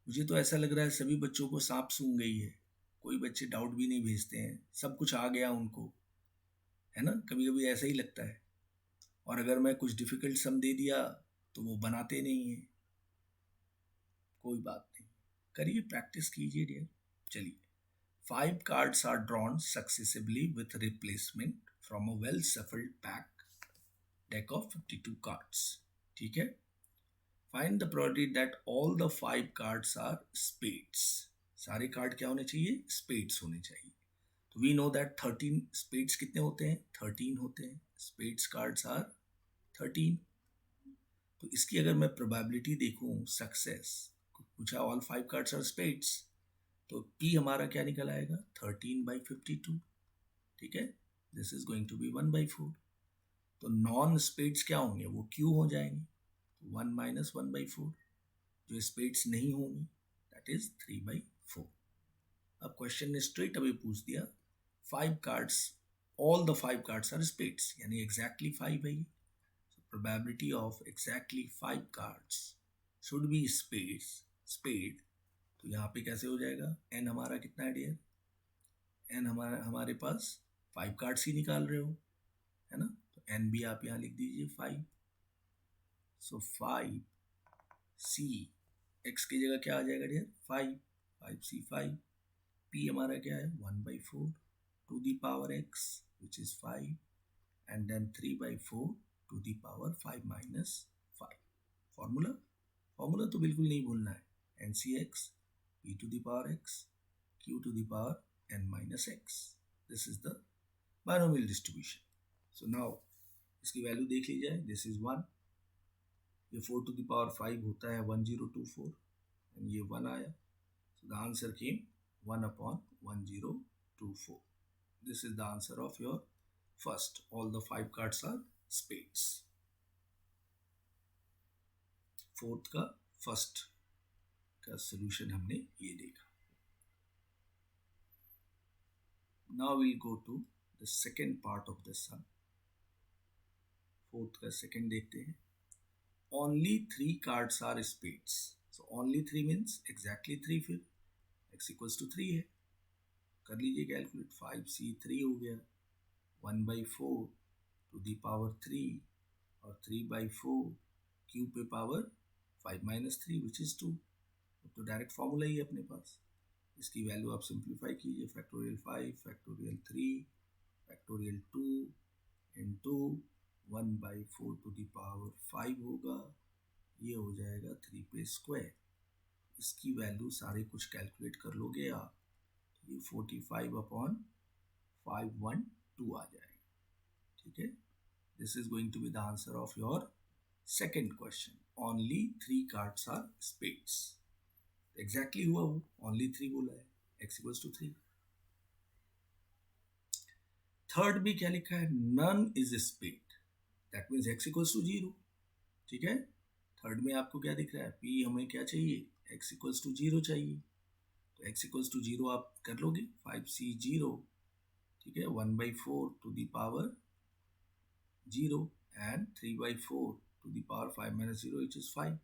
मुझे तो ऐसा लग रहा है सभी बच्चों को सांप सूंघ गई है. कोई बच्चे डाउट भी नहीं भेजते हैं. सब कुछ आ गया उनको, है ना. कभी कभी ऐसा ही लगता है. और अगर मैं कुछ डिफ़िकल्ट सम दे दिया तो वो बनाते नहीं हैं. कोई बात नहीं, करिए, प्रैक्टिस कीजिए डियर. चलिए. 5 cards are drawn successively with replacement from a well shuffled deck of 52 cards. ठीक है. Find the probability that all the 5 cards are spades. सारे कार्ड क्या होने चाहिए? स्पेड्स होने चाहिए. तो वी नो दैट 13 स्पेड्स कितने होते हैं? 13 होते हैं. Spades cards are 13. तो इसकी अगर मैं प्रोबेबिलिटी देखूं सक्सेस, पूछा ऑल 5 कार्ड्स आर स्पेड्स, तो P हमारा क्या निकल आएगा? 13/52. ठीक है. This is going to be 1/4. तो नॉन स्पेड्स क्या होंगे? वो Q हो जाएंगे. 1 - 1/4. जो स्पेड्स नहीं होंगी दैट इज 3/4. अब क्वेश्चन ने स्ट्रेट अवे पूछ दिया 5 cards, all the 5 cards are spades, यानी एग्जैक्टली 5 है ये. Probability of exactly 5 cards should be spade. तो यहाँ पे कैसे हो जाएगा? एन हमारा कितना है डियर? एन हमारे पास 5 कार्ड्स ही निकाल रहे हो, है ना. तो एन भी आप यहाँ लिख दीजिए 5. सो 5 सी एक्स की जगह क्या आ जाएगा डियर? 5 5 5C 5. पी हमारा क्या है? 1/4 to the power x which is 5 and then 3/4 to the power 5 - 5. Formula तो बिल्कुल नहीं भूलना है. NCX P to the power x Q to the power n minus x. This is the binomial distribution. So now इसकी value देख ली जाए. This is 1. ये 4 to the power 5 होता है 1024 एंड ये 1 आया. So the answer came 1/1024. This is the answer of your first. All the 5 cards are spades. Fourth का first का सोल्यूशन हमने ये देखा. Now will go to the second part of the sum. Fourth का second देखते हैं. Only 3 cards are spades. So only 3 means exactly 3. फिर x equals to 3 है. कर लीजिए कैलकुलेट. 5C 3 हो गया. 1/4 टू द पावर 3 और 3/4 क्यू पे पावर 5 - 3 विच इज 2. तो डायरेक्ट फॉर्मूला ही है अपने पास. इसकी वैल्यू आप सिंप्लीफाई कीजिए. Factorial 5 factorial 3 factorial 2 into 1/4 to the power 5 होगा. ये हो जाएगा 3 पे स्क्वायर. इसकी वैल्यू सारे कुछ कैलकुलेट कर लोगे आप. ये 45/512 आ जाएगा. ठीक है. This is going to be the answer of your second question. Only 3 cards are spades. Exactly हुआ वो. ओनली 3 बोला है. x equals to 3. थर्ड में क्या लिखा है? None is spade. That means x equals to 0. ठीक है. थर्ड में आपको क्या दिख रहा है? p हमें क्या चाहिए? x इक्वल्स टू 0 चाहिए. तो x इक्वल्स टू 0 आप कर लोगे, 5c0, ठीक है, 1/4 to the power 0 and 3/4 to the power 5 minus 0 which is 5,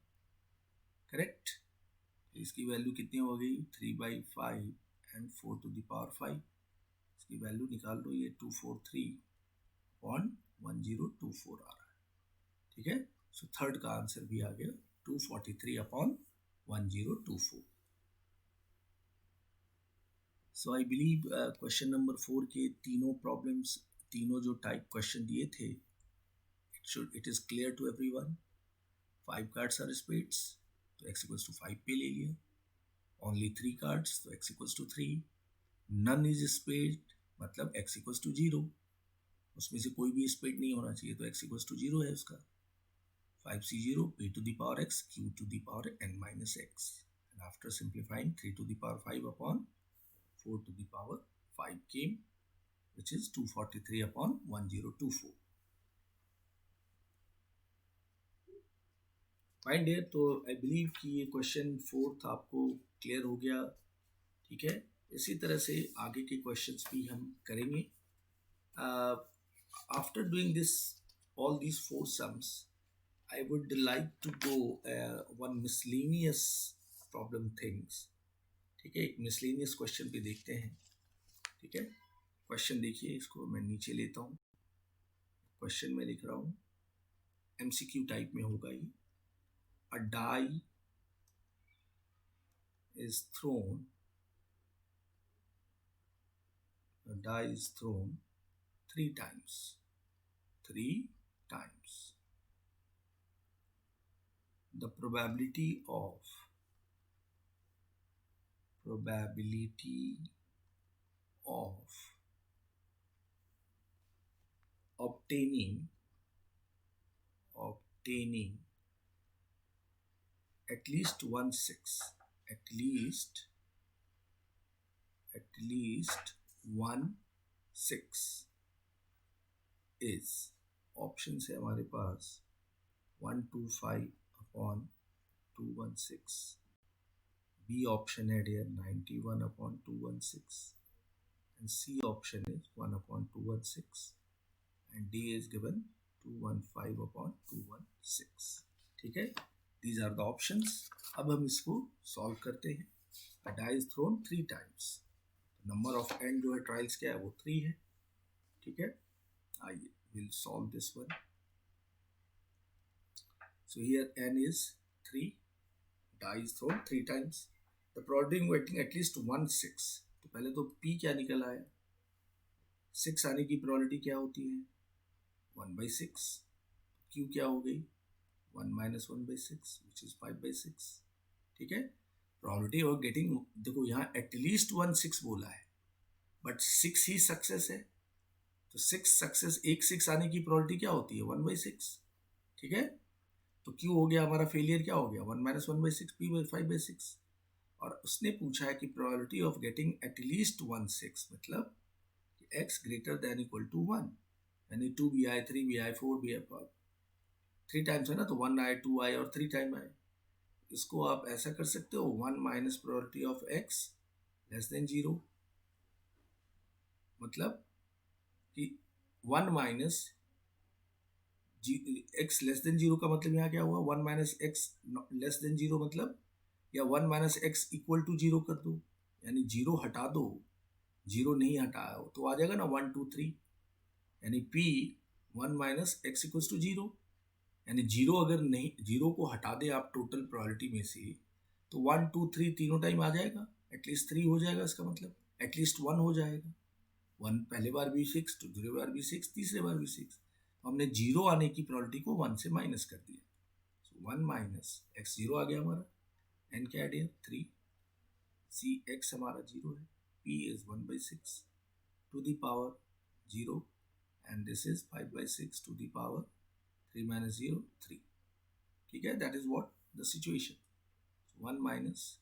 correct. इसकी वैल्यू कितनी हो गई, 3/5 एंड 4 टू द पावर 5, इसकी वैल्यू निकाल लो, ये 243/1024 आ रहा है, ठीक है। सो थर्ड का आंसर भी आ गया 243/1024। सो आई बिलीव क्वेश्चन नंबर 4 के तीनों प्रॉब्लम्स, तीनों जो टाइप क्वेश्चन दिए थे, it is clear to everyone. 5 cards are spades, तो x इक्वल्स टू 5 पे ले लिया। ओनली 3 कार्ड्स, तो x equals to 3। None is spade, मतलब x इक्वल्स टू 0, उसमें से कोई भी स्पेड नहीं होना चाहिए, तो x इक्वल्स टू 0 है उसका। 5c0 p to the power x q to the power n minus x, and after simplifying 3 to the power 5 upon 4 to the power 5 came, which is 243/1024. Find here. तो I believe कि ये question 4 आपको clear हो गया, ठीक है। इसी तरह से आगे के क्वेश्चंस भी हम करेंगे। After doing this all these 4 sums, I would like to go one miscellaneous problem things, ठीक है। एक miscellaneous क्वेश्चन भी देखते हैं, ठीक है। क्वेश्चन देखिए, इसको मैं नीचे लेता हूँ। क्वेश्चन में लिख रहा हूँ, MCQ टाइप में होगा ये। A die is thrown, a die is thrown 3 times, 3 times. The probability of obtaining at least 1/6, at least 1/6 is, option है हमारे पास 125/216, B option है here 91/216, and C option is 1/216, and D is given 215/216, ठीक है। These are the options. अब हम इसको solve करते हैं। A die is thrown 3 times, number of and जो है ट्रायल्स क्या है, वो 3 है, ठीक है। आइए we'll solve this one. So here n is 3, die is thrown 3 times, the probability of getting at least 1/6, तो पहले तो p क्या निकल आया, 6 आने की प्रोबेबिलिटी क्या होती है, 1/6, q क्या हो गई, 1 minus 1/6 which is 5/6, ठीक है। प्रोबेबिलिटी ऑफ गेटिंग, देखो यहाँ एटलीस्ट 1/6 बोला है, बट 6 ही सक्सेस है, तो 6 सक्सेस, एक 6 आने की प्रोबेबिलिटी क्या होती है, 1/6, ठीक है। तो क्यों हो गया हमारा फेलियर, क्या हो गया, 1 minus 1/6 p/5/6, और उसने पूछा है कि प्रोबेबिलिटी ऑफ गेटिंग एटलीस्ट 1/6 मतलब x greater than equal to 1, यानी 2 भी आए, 3 भी आए, 4 भी आए, 3 टाइम्स है ना, तो 1 आए, 2 आए और 3 टाइम आए। इसको आप ऐसा कर सकते हो, 1 minus probability of x less then 0, मतलब कि 1 माइनस x लेस देन 0 का मतलब यहाँ क्या हुआ, 1 माइनस x लेस देन 0 मतलब, या 1 माइनस x इक्वल टू 0 कर दो, यानी 0 हटा दो, 0 नहीं हटाया हो तो आ जाएगा ना 1 2 3, यानी p 1 minus x equals to 0, यानी 0 अगर नहीं, 0 को हटा दे आप टोटल प्रोबेबिलिटी में से, तो 1 2 3 तीनों टाइम आ जाएगा, एटलीस्ट 3 हो जाएगा, इसका मतलब एटलीस्ट 1 हो जाएगा। 1 पहले बार भी 6, दूसरे बार भी 6, तीसरे बार भी 6, तो हमने 0 आने की प्रोबेबिलिटी को 1 से माइनस कर दिया, सो 1 माइनस x 0 आ गया हमारा, n क्या है 3, c x हमारा 0 है, p is 1/6 to the power 0, and this is 5/6 to the power 3 minus 0 3, ठीक है। That is what the situation. 1 minus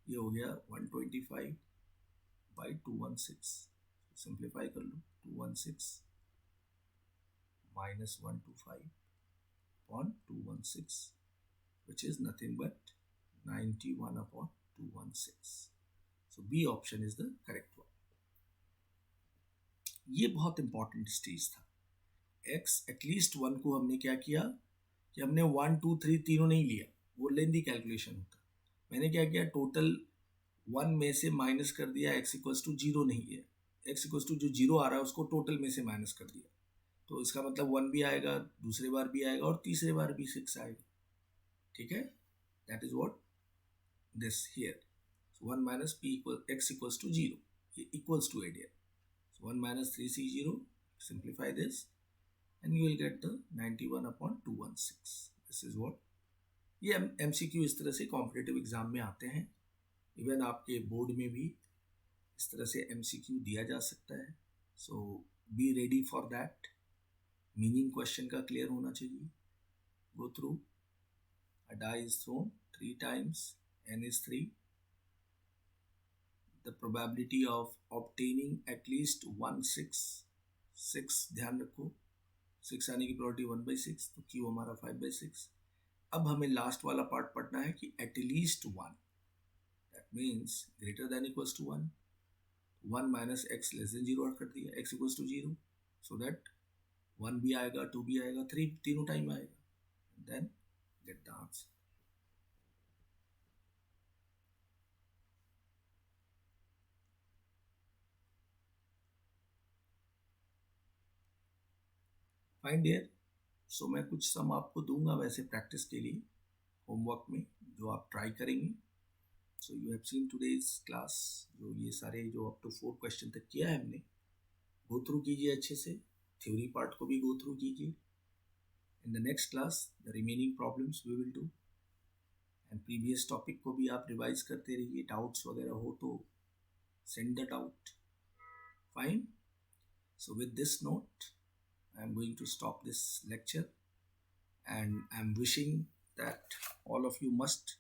ये हो गया 125/216, सिंप्लीफाई कर लो, 216 minus 125/216 which is nothing but 91/216, so B option is the correct one. ये बहुत important stage था. एक्स एटलीस्ट वन को हमने क्या किया कि हमने 1 2 3 तीनों नहीं लिया, वो लेंदी कैलकुलेशन होता. मैंने क्या किया, टोटल 1 में से माइनस कर दिया, एक्स इक्वल्स टू जीरो नहीं है, एक्स इक्वल्स टू जो जीरो आ रहा है उसको टोटल में से माइनस कर दिया. तो इसका मतलब 1 भी आएगा, दूसरे बार भी आएगा और तीसरे बार भी 6 आएगा. ठीक है, that is what this here. 1 minus P equal x equals to zero, ये इक्वल्स टू एडियर. 1 minus 3c0, simplify this and you will get the 91 upon 216. This is what. ये MCQ इस तरह से कॉम्पिटिटिव एग्जाम में आते हैं. इवन आपके बोर्ड में भी इस तरह से MCQ दिया जा सकता है. So be ready for that. Meaning question का क्लियर होना चाहिए. Go through. A die is thrown 3 times, n is 3. The probability of obtaining at least 6 ध्यान रखो, 6 आने की प्रोबेबिलिटी 1/6, तो क्यू हमारा 5/6. अब हमें लास्ट वाला पार्ट पढ़ना है कि at least 1, that means greater than equals to 1. 1 minus x less than zero कर दिया, x equals to zero, so that 1 भी आएगा, 2 भी आएगा, 3 तीनों टाइम आएगा. Then get the answer. Fine dear. So मैं कुछ सम आपको दूंगा वैसे प्रैक्टिस के लिए होमवर्क में, जो आप ट्राई करेंगे. So you have seen today's class, जो ये सारे जो अप टू 4 क्वेश्चन तक किया है हमने, गो थ्रू कीजिए अच्छे से. थ्योरी पार्ट को भी गो थ्रू कीजिए. In the next class the remaining problems we will do. And previous topic को भी आप रिवाइज करते रहिए. डाउट्स वगैरह हो तो send the doubt. Fine. So with this note I am going to stop this lecture, and I am wishing that all of you must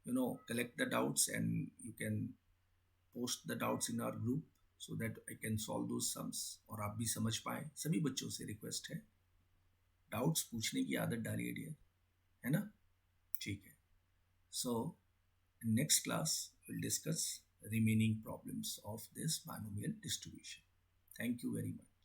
collect the doubts, and you can post the doubts in our group so that I can solve those sums और आप भी समझ पाए. सभी बच्चों से request है, doubts पूछने की आदत डालिए डियर, है ना. ठीक है. So next class will discuss remaining problems of this binomial distribution. Thank you very much.